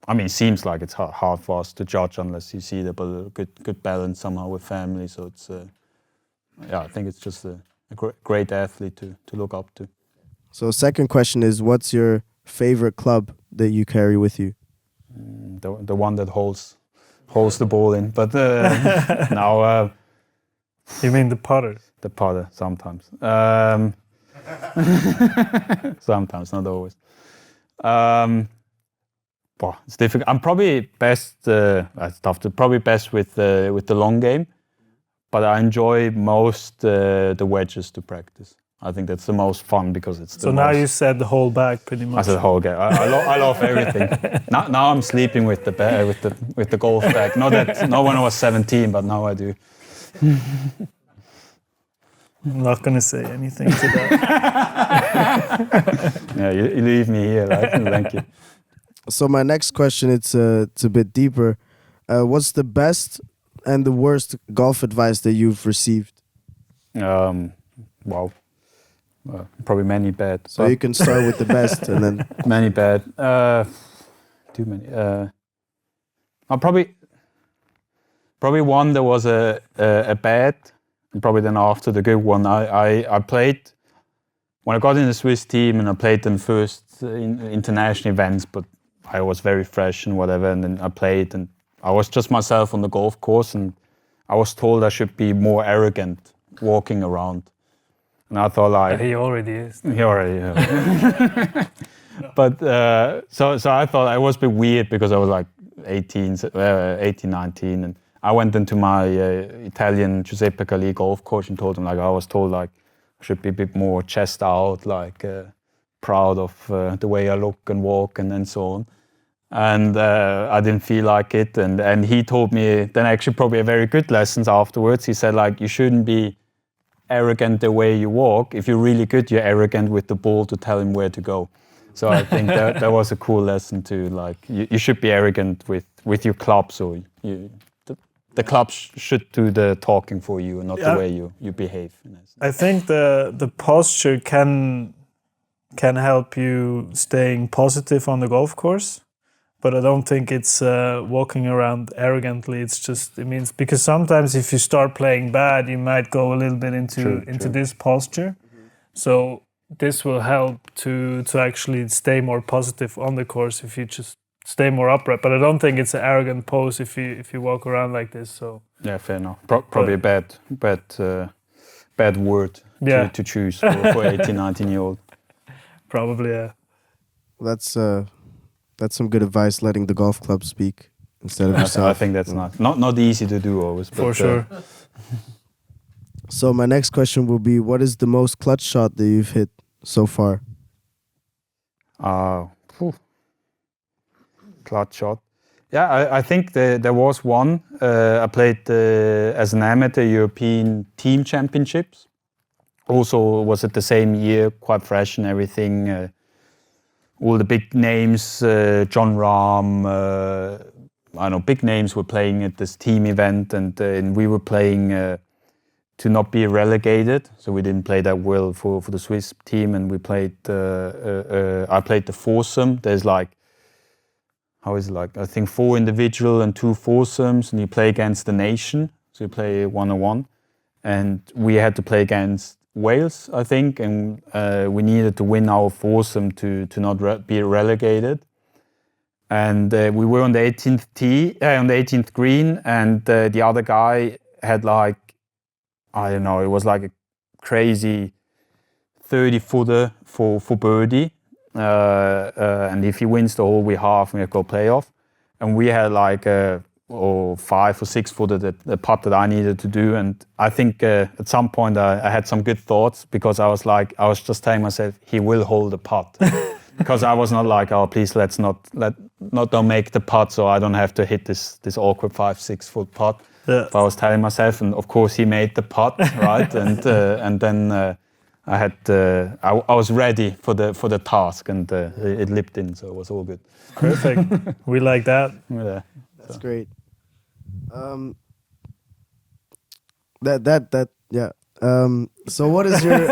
I mean, it seems like it's hard for us to judge unless you see the good balance somehow with family. So it's, I think it's just a great athlete to look up to. So, second question is, what's your favorite club that you carry with you? The one that holds the ball in. But now You mean the putter? the putter sometimes. Sometimes, not always. Well, it's difficult. I'm probably best. It's tough to probably best with the long game, but I enjoy most the wedges to practice. I think that's the most fun because it's. So now you said the whole bag pretty much. I said the whole game. I love everything. Now I'm sleeping with the golf bag. Not when I was 17, but now I do. Mm-hmm. I'm not gonna say anything to that. Yeah, you leave me here, right? Thank you. So my next question, it's a bit deeper. What's the best and the worst golf advice that you've received? Wow. Probably many bad. So you can start with the best and then... Many bad. Too many. I'll probably one that was a bad, and probably then after the good one. I played when I got in the Swiss team, and I played in first international events, but I was very fresh and whatever, and then I played, and I was just myself on the golf course, and I was told I should be more arrogant walking around, and I thought like He already is. he already. But so I thought I was a bit weird because I was like 18, 19, and I went into my Italian Giuseppe Calì golf coach and told him like I was told like I should be a bit more chest out, like proud of the way I look and walk and so on. And I didn't feel like it. And he told me then actually probably a very good lessons afterwards. He said like you shouldn't be arrogant the way you walk. If you're really good, you're arrogant with the ball to tell him where to go. So I think that was a cool lesson too. Like you should be arrogant with your club. So the club should do the talking for you and not the way you behave. I think the posture can help you staying positive on the golf course, but I don't think it's walking around arrogantly. It means because sometimes if you start playing bad, you might go a little bit into this posture. Mm-hmm. So this will help to actually stay more positive on the course if you just stay more upright. But I don't think it's an arrogant pose if you walk around like this. So yeah, fair enough. Probably a bad word to choose for 18, 19-year-old. Probably, yeah. That's some good advice, letting the golf club speak instead of yourself. I think that's not easy to do always. But, for sure. So my next question will be, what is the most clutch shot that you've hit so far? Clutch shot. Yeah, I think there was one. I played as an amateur European team championships. Also was it the same year, quite fresh and everything. All the big names, John Rahm, I don't know, big names were playing at this team event, and we were playing to not be relegated. So we didn't play that well for the Swiss team, and we played. I played the foursome. There's like, how is it like? I think 4 individual and 2 foursomes, and you play against the nation. So you play 1-on-1, and we had to play against Wales, I think, and we needed to win our foursome to not be relegated. And we were on the 18th tee, on the 18th green, and the other guy had like, I don't know, it was like a crazy 30-footer for birdie. And if he wins the hole, we half and we go playoff. And we had like a 5 or 6 footer, the putt that I needed to do. And I think at some point I had some good thoughts, because I was just telling myself, he will hold the putt. Because I was not like, oh, please let's don't make the putt, so I don't have to hit this awkward 5-6 foot putt. Yeah. But I was telling myself, and of course he made the putt, right? And then I was ready for the task, and it lipped in, so it was all good. Perfect. We like that. Yeah. That's great. Yeah. So what is your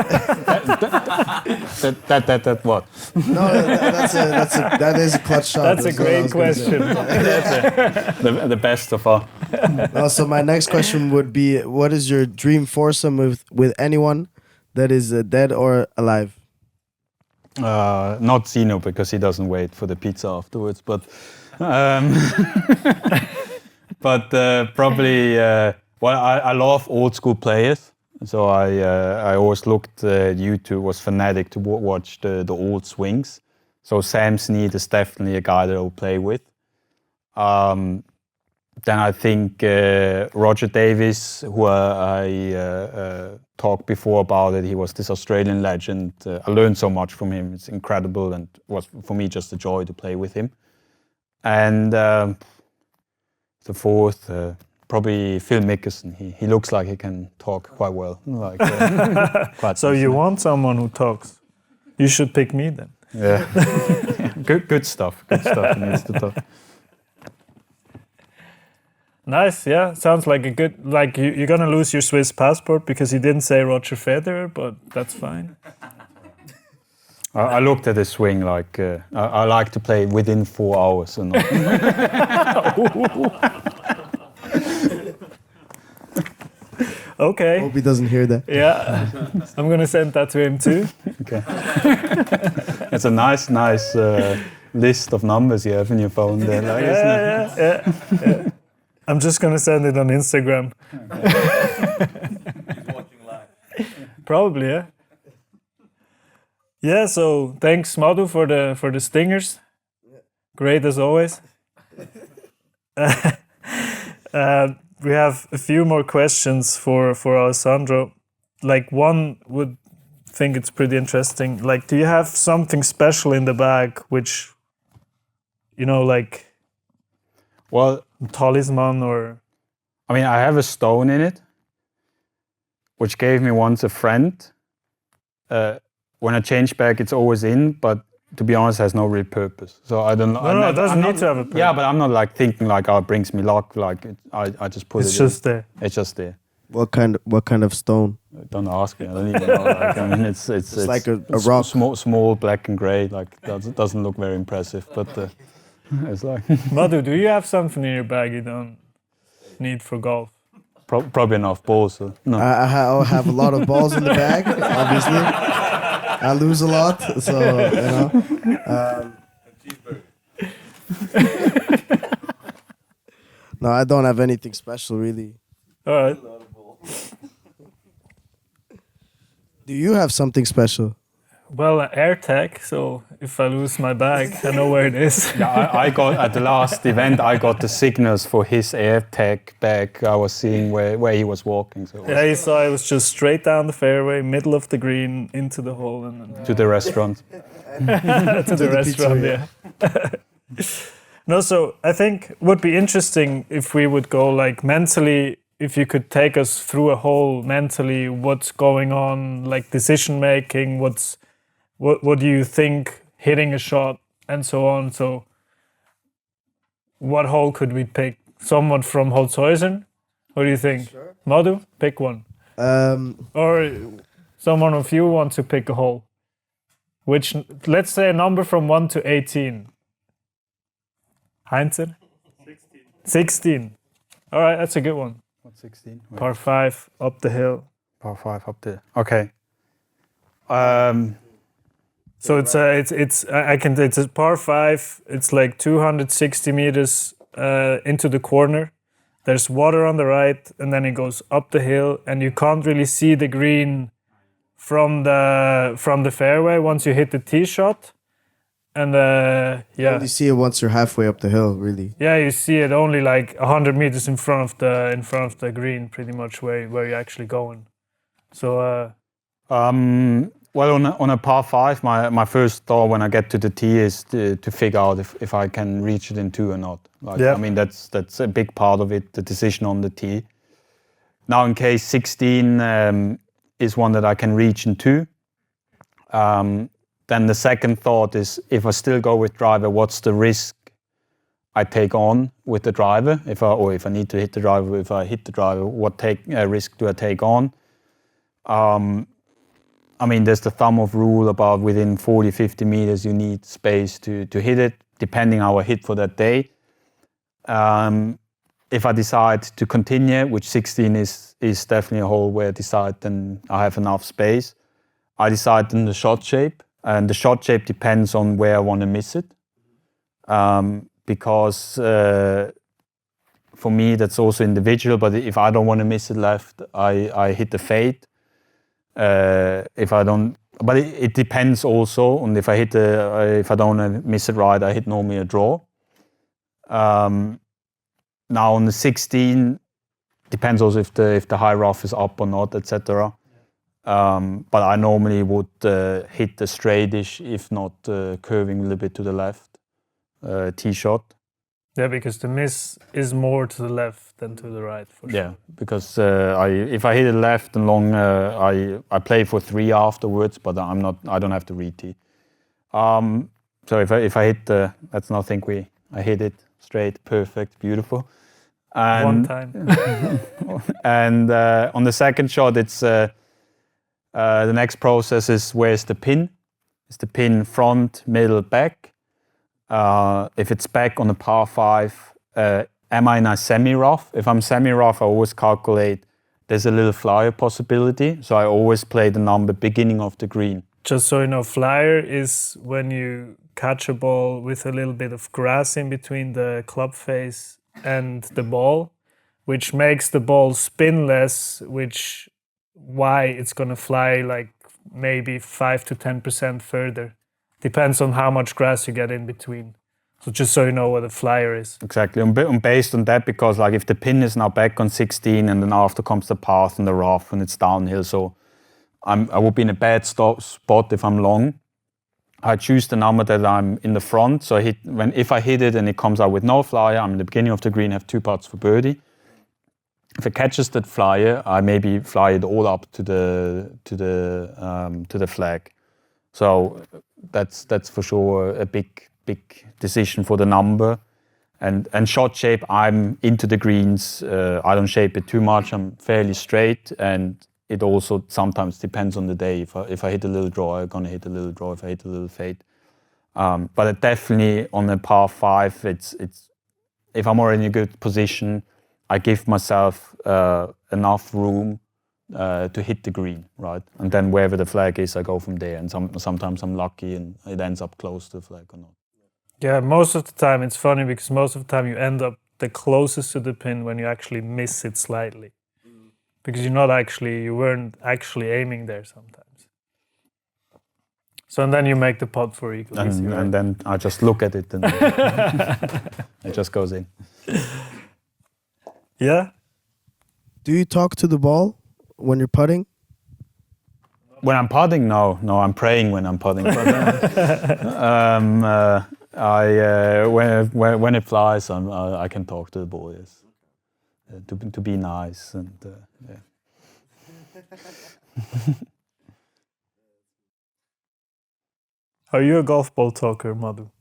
that what? No, that is a clutch shot. That's a great question. The best so far. So my next question would be, what is your dream foursome with anyone that is dead or alive? Not Zeno, because he doesn't wait for the pizza afterwards, but probably. Well, I love old school players. So I always looked at YouTube, was fanatic to watch the old swings. So Sam Snead is definitely a guy that I'll play with. Then I think Roger Davis, who I talked before about it, he was this Australian legend. I learned so much from him. It's incredible, and was for me just a joy to play with him. And the fourth, probably Phil Mickelson. He looks like he can talk quite well. Like, quite so you want someone who talks? You should pick me then. Yeah. Good stuff. Good stuff. He needs to talk. Nice, yeah. Sounds like a good. Like you're gonna lose your Swiss passport because you didn't say Roger Federer, but that's fine. I looked at the swing like I like to play within 4 hours and not. Okay. Hope he doesn't hear that. Yeah, I'm gonna send that to him too. Okay. It's a nice list of numbers you have in your phone there, like, isn't it? Yeah. I'm just gonna send it on Instagram. He's watching live. Probably, yeah. Yeah. So thanks, Madu, for the stingers. Great as always. We have a few more questions for Alessandro. Like, one would think it's pretty interesting. Like, do you have something special in the bag which, like, well, talisman or? I mean, I have a stone in it, which gave me once a friend. When I change back, it's always in, but to be honest, has no real purpose. So I don't know. No, it doesn't need to have a purpose. Yeah, but I'm not like thinking like, oh, it brings me luck. Like I just put it's it. Just in. there. It's just there. What kind of stone? Don't ask me. I don't even know. Like, I mean, it's like a rock. Small, black and grey. Like doesn't look very impressive, but it's like. Madu, do you have something in your bag you don't need for golf? Probably enough balls. So no. I have a lot of balls in the bag. Obviously. I lose a lot, so No, I don't have anything special, really. All right. Do you have something special? Well, AirTag, so if I lose my bag, I know where it is. Yeah, I got at the last event. I got the signals for his AirTag bag. I was seeing where he was walking. So yeah, you saw it was just straight down the fairway, middle of the green, into the hole, and then to the restaurant. to the restaurant, yeah. No, so I think would be interesting if we would go like mentally. If you could take us through a whole mentally, what's going on, like decision making, what do you think, hitting a shot, and so on. So what hole could we pick? Someone from Holzhausen? What do you think? Sure. Madu, pick one. Or someone of you wants to pick a hole. Which, let's say a number from 1 to 18. Heinzer? 16. All right, that's a good one. What 16? Par 5 up the hill. Par 5 up there. Okay. So it's a par 5. It's like 260 meters into the corner. There's water on the right, and then it goes up the hill, and you can't really see the green from the fairway once you hit the tee shot. And You only see it once you're halfway up the hill, really. yeah, you see it only like 100 meters in front of the green, pretty much where you're actually going. So well, on a par 5, my first thought when I get to the tee is to figure out if I can reach it in 2 or not. Like, Yeah. I mean, that's a big part of it, the decision on the tee. Now, in case 16 is one that I can reach in 2, then the second thought is if I still go with driver, what's the risk I take on with the driver? If I need to hit the driver, if I hit the driver, what risk do I take on? I mean, there's the thumb of rule about within 40, 50 meters, you need space to hit it, depending how I hit for that day. If I decide to continue, which 16 is definitely a hole where I decide then I have enough space, I decide on the shot shape. And the shot shape depends on where I want to miss it. Because for me, that's also individual. But if I don't want to miss it left, I hit the fade. If I don't, but it depends also on if I don't want to miss it right, I hit normally a draw. Now on the 16, depends also if the high rough is up or not, etc. But I normally would hit the straightish, if not curving a little bit to the left, tee shot. yeah, because the miss is more to the left than to the right, for sure. Yeah, because if I hit it left and long, I play for 3 afterwards, but I don't have to re-tee. So if I hit let's not think I hit it straight, perfect, beautiful. And, One time. And on the second shot, it's the next process is where's the pin? Is the pin front, middle, back? If it's back on a par 5, am I in a semi-rough? If I'm semi-rough, I always calculate there's a little flyer possibility. So I always play the number beginning of the green. Just so you know, flyer is when you catch a ball with a little bit of grass in between the club face and the ball, which makes the ball spin less, why it's going to fly like maybe 5 to 10% further. Depends on how much grass you get in between. So just so you know what a flyer is. Exactly. And based on that, because like if the pin is now back on 16 and then after comes the path and the rough and it's downhill, so I would be in a bad spot if I'm long. I choose the number that I'm in the front. So if I hit it and it comes out with no flyer, I'm in the beginning of the green, have 2 putts for birdie. If it catches that flyer, I maybe fly it all up to the flag. So that's for sure a big decision for the number. And shot shape, I'm into the greens. I don't shape it too much. I'm fairly straight, and it also sometimes depends on the day. If I hit a little draw, I'm gonna hit a little draw. If I hit a little fade, but it definitely on a par 5, it's if I'm already in a good position, I give myself enough room to hit the green, right? And then wherever the flag is, I go from there. And sometimes I'm lucky and it ends up close to the flag or not. Yeah, most of the time it's funny because most of the time you end up the closest to the pin when you actually miss it slightly. Because you weren't actually aiming there sometimes. So and then you make the putt for eagle. And then I just look at it and it just goes in. Yeah. Do you talk to the ball when you're putting? When I'm putting, no, I'm praying when I'm putting. But, when it flies, I can talk to the ball. Yes, to be nice and yeah. Are you a golf ball talker, Madu?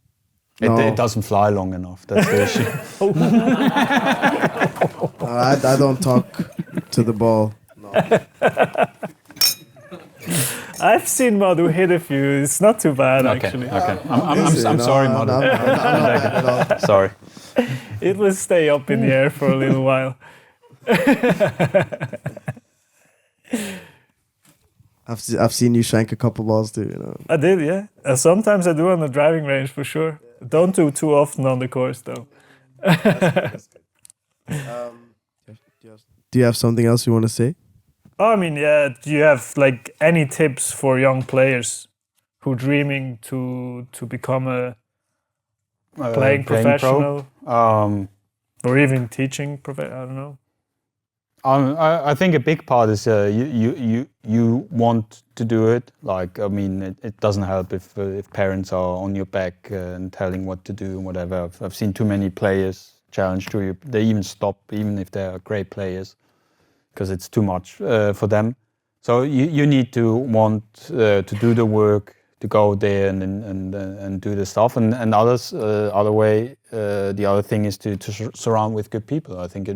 No. It doesn't fly long enough. That's the issue. I don't talk to the ball. No. I've seen Madu hit a few. It's not too bad, actually. Okay. I'm sorry, Madu. I'm not bad at all. Sorry. It will stay up in the air for a little while. I've seen you shank a couple balls too. You know. I did, yeah. Sometimes I do on the driving range for sure. Don't do too often on the course though. Do you have something else you want to say? Oh, I mean, yeah. Do you have like any tips for young players who dreaming to become a playing professional or even teaching professional? I don't know. I think a big part is you want to do it. Like, I mean, it doesn't help if parents are on your back and telling what to do and whatever. I've seen too many players challenge to you. They even stop, even if they are great players, because it's too much for them. So you need to want to do the work, to go there and do the stuff. And the other thing is to surround with good people. I think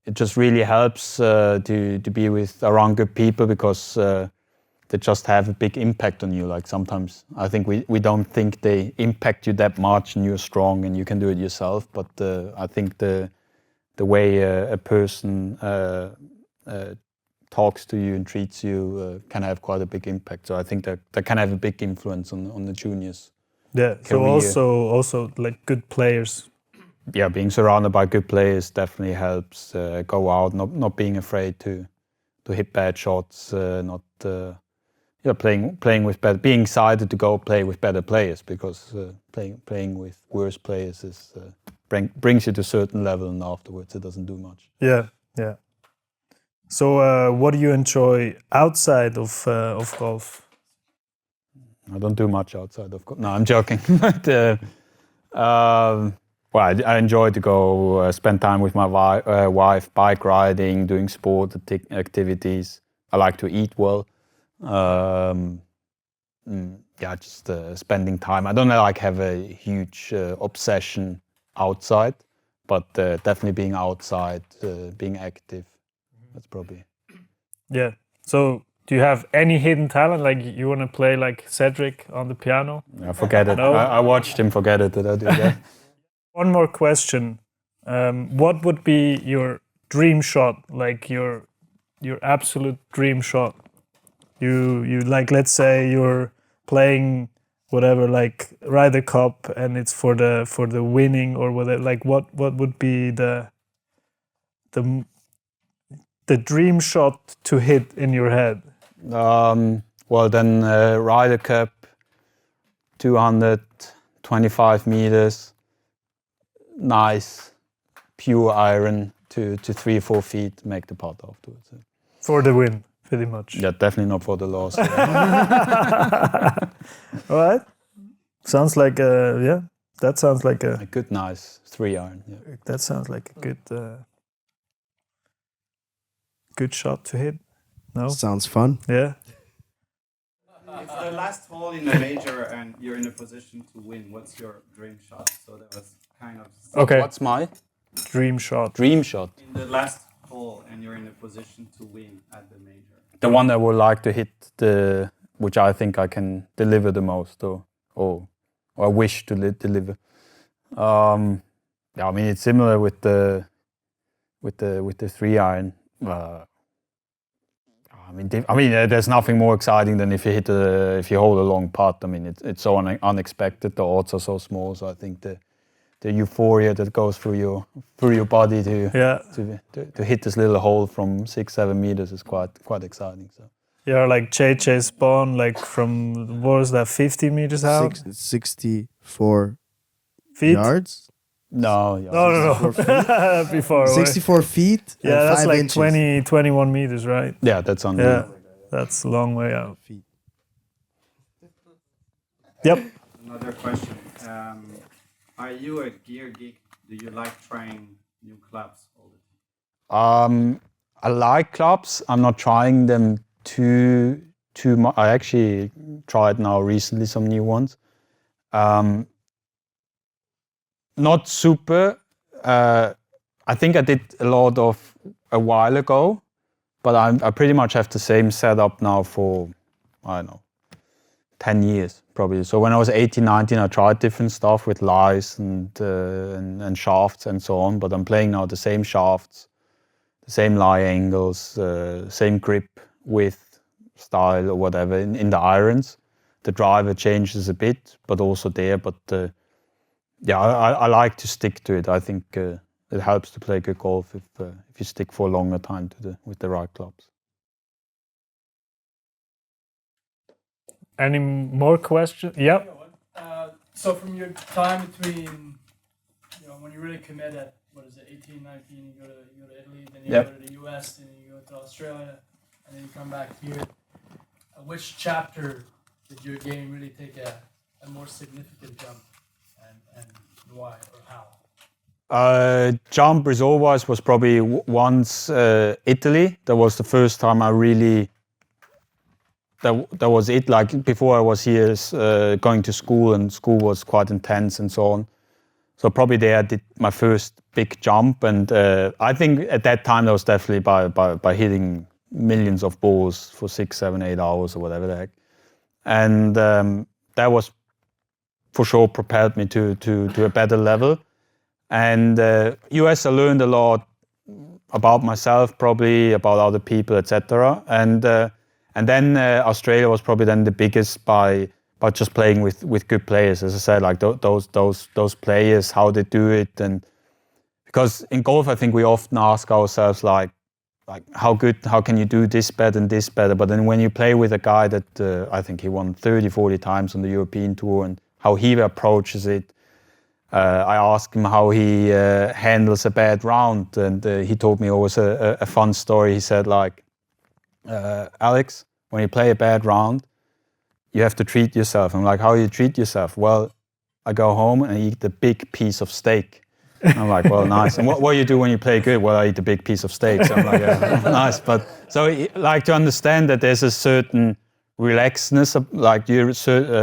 it just really helps to be around good people, because they just have a big impact on you. Like sometimes I think we don't think they impact you that much, and you're strong and you can do it yourself. But I think the way a person talks to you and treats you can have quite a big impact. So I think that can have a big influence on the juniors. Yeah. career. So also like good players. Yeah, being surrounded by good players definitely helps. Go out, not being afraid to hit bad shots, playing with better, being excited to go play with better players, because playing with worse players is brings you to a certain level, and afterwards it doesn't do much. Yeah, yeah. So what do you enjoy outside of golf? I don't do much outside of golf. No, I'm joking. But well, I enjoy to go spend time with my wife, bike riding, doing sport activities. I like to eat well. Just spending time. I don't have a huge obsession outside, but definitely being outside, being active. That's probably. Yeah. So do you have any hidden talent? Like you want to play like Cedric on the piano? I forget it. No? I watched him forget it. Did I do that? One more question. What would be your dream shot? Like your absolute dream shot? You like, let's say you're playing whatever, like Ryder Cup, and it's for the winning or whatever. Like what would be the dream shot to hit in your head? Well, then Ryder Cup, 225 meters. Nice, pure iron to 3-4 feet, make the putt afterwards. For the win, pretty much. Yeah, definitely not for the loss. All right. Sounds like that sounds like A good, nice 3-iron. Yeah. that sounds like a good shot to hit. No? Sounds fun. Yeah. It's the last hole in the major and you're in a position to win. What's your dream shot? So that was kind of Okay. What's my Dream shot. dream shot? in the last hole and you're in a position to win at the major. The one I would like to hit, which I think I can deliver the most, or I wish to deliver. I mean, it's similar with the 3-iron. I mean, there's nothing more exciting than if you hold a long putt. I mean, it's so unexpected. The odds are so small. So I think the euphoria that goes through your body to hit this little hole from 6-7 meters is quite exciting. So You're like JJ Spawn, like from, what was that, 50 meters out? 64 Feet? yards. no. No. Before. 64 feet. Yeah, and that's 5 like inches. 21 meters, right? Yeah, that's on. Yeah, that's a long way out. Yep. Another question. Are you a gear geek? Do you like trying new clubs all the time? I like clubs. I'm not trying them too much. I actually tried now recently some new ones. not super. I think I did a lot of a while ago, but I pretty much have the same setup now for, I don't know, 10 years probably. So when I was 18, 19, I tried different stuff with lies and shafts and so on, but I'm playing now the same shafts, the same lie angles, same grip width, style or whatever in the irons. The driver changes a bit, but also there. But yeah, I like to stick to it. I think it helps to play good golf if you stick for a longer time with the right clubs. Any more questions? Yep. So from your time between, when you really commit at, 18, 19, you go to Italy, then you go to the US, then you go to Australia, and then you come back here. Which chapter did your game really take a more significant jump, and why or how? Jump result-wise was probably once Italy. That was the first time I really. That was it. Like before, I was here going to school, and school was quite intense and so on. So probably there I did my first big jump, and I think at that time that was definitely by hitting millions of balls for 6, 7, 8 hours or whatever the heck, and that was for sure propelled me to a better level. And US, I learned a lot about myself, probably about other people, etc. And then Australia was probably then the biggest by just playing with good players. As I said, like those players, how they do it, and because in golf, I think we often ask ourselves like how can you do this better and this better? But then when you play with a guy that I think he won 30, 40 times on the European tour, and how he approaches it. I asked him how he handles a bad round, and he told me always a fun story. He said like, Alex, when you play a bad round, you have to treat yourself. I'm like, how do you treat yourself? Well, I go home and I eat a big piece of steak. I'm like, well, nice. And what do you do when you play good? Well, I eat a big piece of steak. So I'm like, yeah, nice. But so like to understand that there's a certain relaxedness, like you're a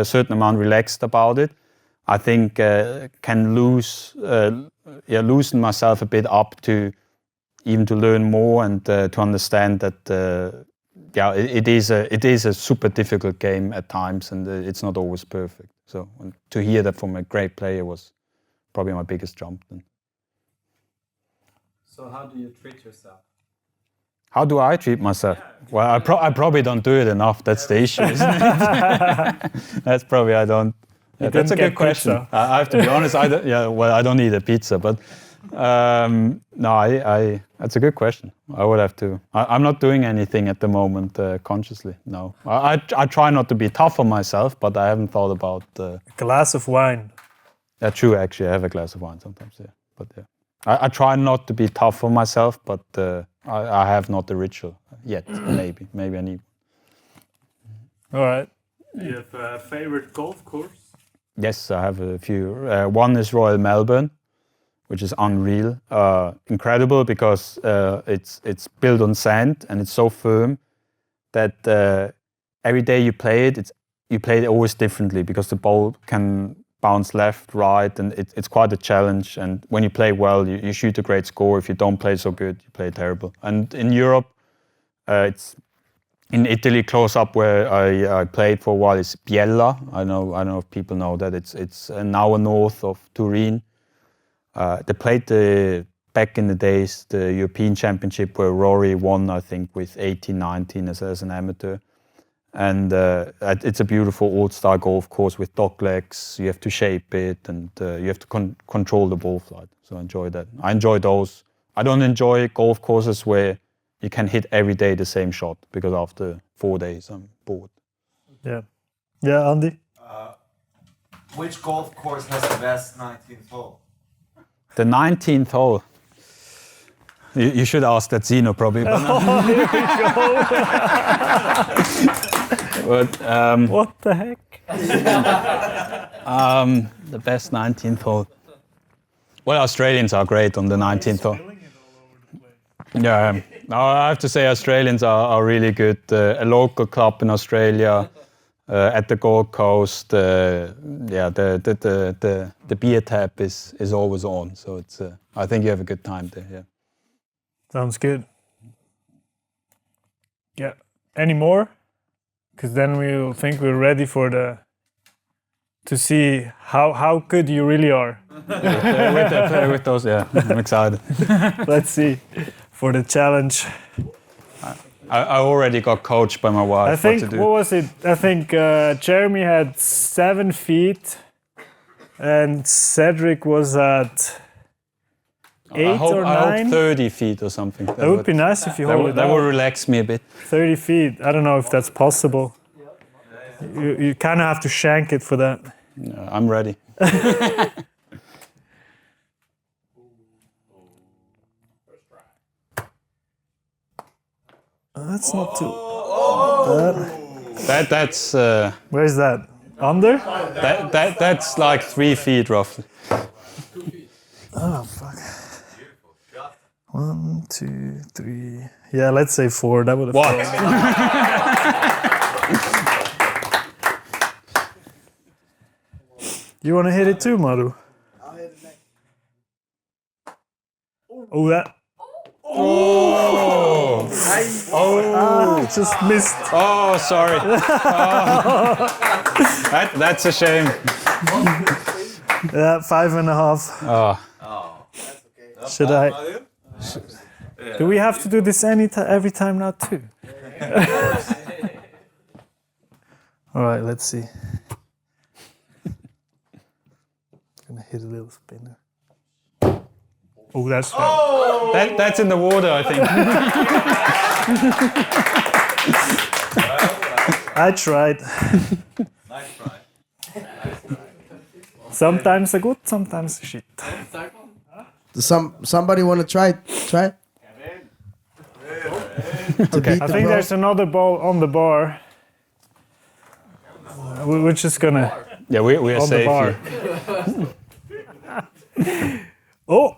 certain amount relaxed about it, I think can loosen myself a bit up to even to learn more and to understand that it is a super difficult game at times, and it's not always perfect. So to hear that from a great player was probably my biggest jump then. So how do you treat yourself? How do I treat myself? Well, I probably don't do it enough. That's the issue, isn't it? That's probably I don't. Yeah, that's a good question. I have to be honest. I don't eat a pizza, but no, that's a good question. I would have to. I'm not doing anything at the moment consciously. No, I try not to be tough on myself, but I haven't thought about. A glass of wine. Yeah, true. Actually, I have a glass of wine sometimes. Yeah, but yeah, I try not to be tough on myself, but I have not the ritual yet. Maybe I need. All right. You have a favorite golf course? Yes, I have a few. One is Royal Melbourne, which is unreal, incredible because it's built on sand and it's so firm that every day you play it, you play it always differently because the ball can bounce left, right, and it's quite a challenge. And when you play well, you shoot a great score. If you don't play so good, you play terrible. And in Europe, it's in Italy, close up where I played for a while, is Biella. I don't know if people know that. It's an hour north of Turin. They played back in the days the European Championship where Rory won, I think, with 18, 19 as an amateur. And it's a beautiful old-style golf course with dog legs. You have to shape it, and you have to control the ball flight. So I enjoy that. I enjoy those. I don't enjoy golf courses where you can hit every day the same shot, because after 4 days I'm bored. Yeah. Yeah, Andy? Which golf course has the best 19th hole? The 19th hole. You should ask that Zeno probably. But Here we go. But, What the heck? the best 19th hole. Well, Australians are great on the 19th hole. Yeah, no, I have to say Australians are really good. A local club in Australia, at the Gold Coast, the beer tap is always on. So it's I think you have a good time there. Yeah. Sounds good. Yeah. Any more? Because then we'll think we're ready to see how good you really are. with those, yeah, I'm excited. Let's see for the challenge. I already got coached by my wife. I think, what to do. what was it? I think Jeremy had 7 feet and Cedric was at 8 I hope, or I 9. hope 30 feet or something. That would be nice if you hold it that down. would relax me a bit. 30 feet. I don't know if that's possible. You kind of have to shank it for that. I'm ready. That's not too. That's Where's that? Under? that's like 3 feet roughly. Oh fuck. 1, 2, 3. Yeah, let's say 4. That would have. What? You want to hit it too, Madu? I'll hit it next. Oh, that. Oh! Ah, just missed. Oh, sorry. Oh. That's a shame. Yeah, 5.5. Oh. Should I? Do we have to do this every time now too? All right, let's see. Gonna hit a little spinner. Oh, that's That's in the water, I think. I tried. Nice try. Sometimes a good, sometimes a shit. Does somebody want to try? Try. Okay. I think there's another ball on the bar. We're just gonna Yeah, we are on the safe bar. here. Oh!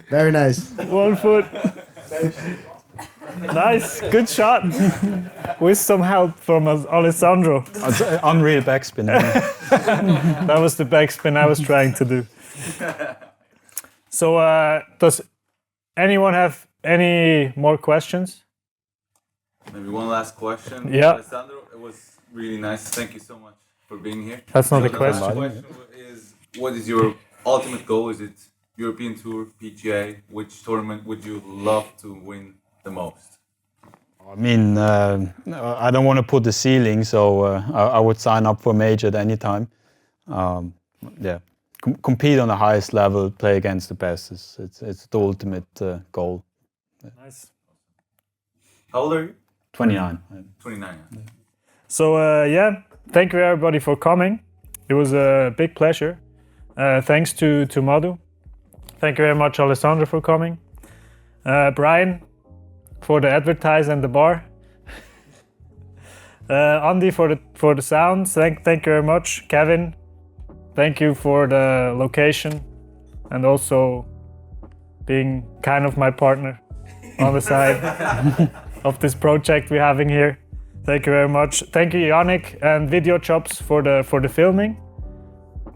Very nice. 1 foot. Nice, good shot. With some help from Alessandro. It's an unreal backspin. That was the backspin I was trying to do. So, does anyone have any more questions? Maybe one last question. Yeah. Alessandro, it was really nice. Thank you so much for being here. That's not So a the question. last question is, what is your ultimate goal? Is it European Tour, PGA? Which tournament would you love to win the most? I mean, I don't want to put the ceiling, so I would sign up for a major at any time. Yeah, compete on the highest level, play against the best. It's the ultimate goal. Nice. How old are you? 29. 29. So, yeah, thank you everybody for coming. It was a big pleasure. Thanks to Madu. Thank you very much, Alessandro, for coming. Brian, for the advertise and the bar. Andy for the sounds. Thank you very much. Kevin, thank you for the location and also being kind of my partner on the side of this project we're having here. Thank you very much. Thank you, Yannik and Videojobs for the filming.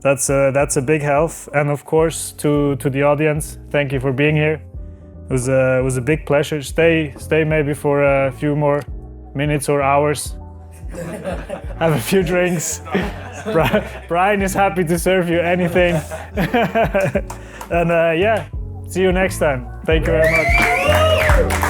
That's a big help. And of course to the audience, thank you for being here. It was a big pleasure. Stay maybe for a few more minutes or hours. Have a few drinks. Brian is happy to serve you anything. And yeah, see you next time. Thank you very much.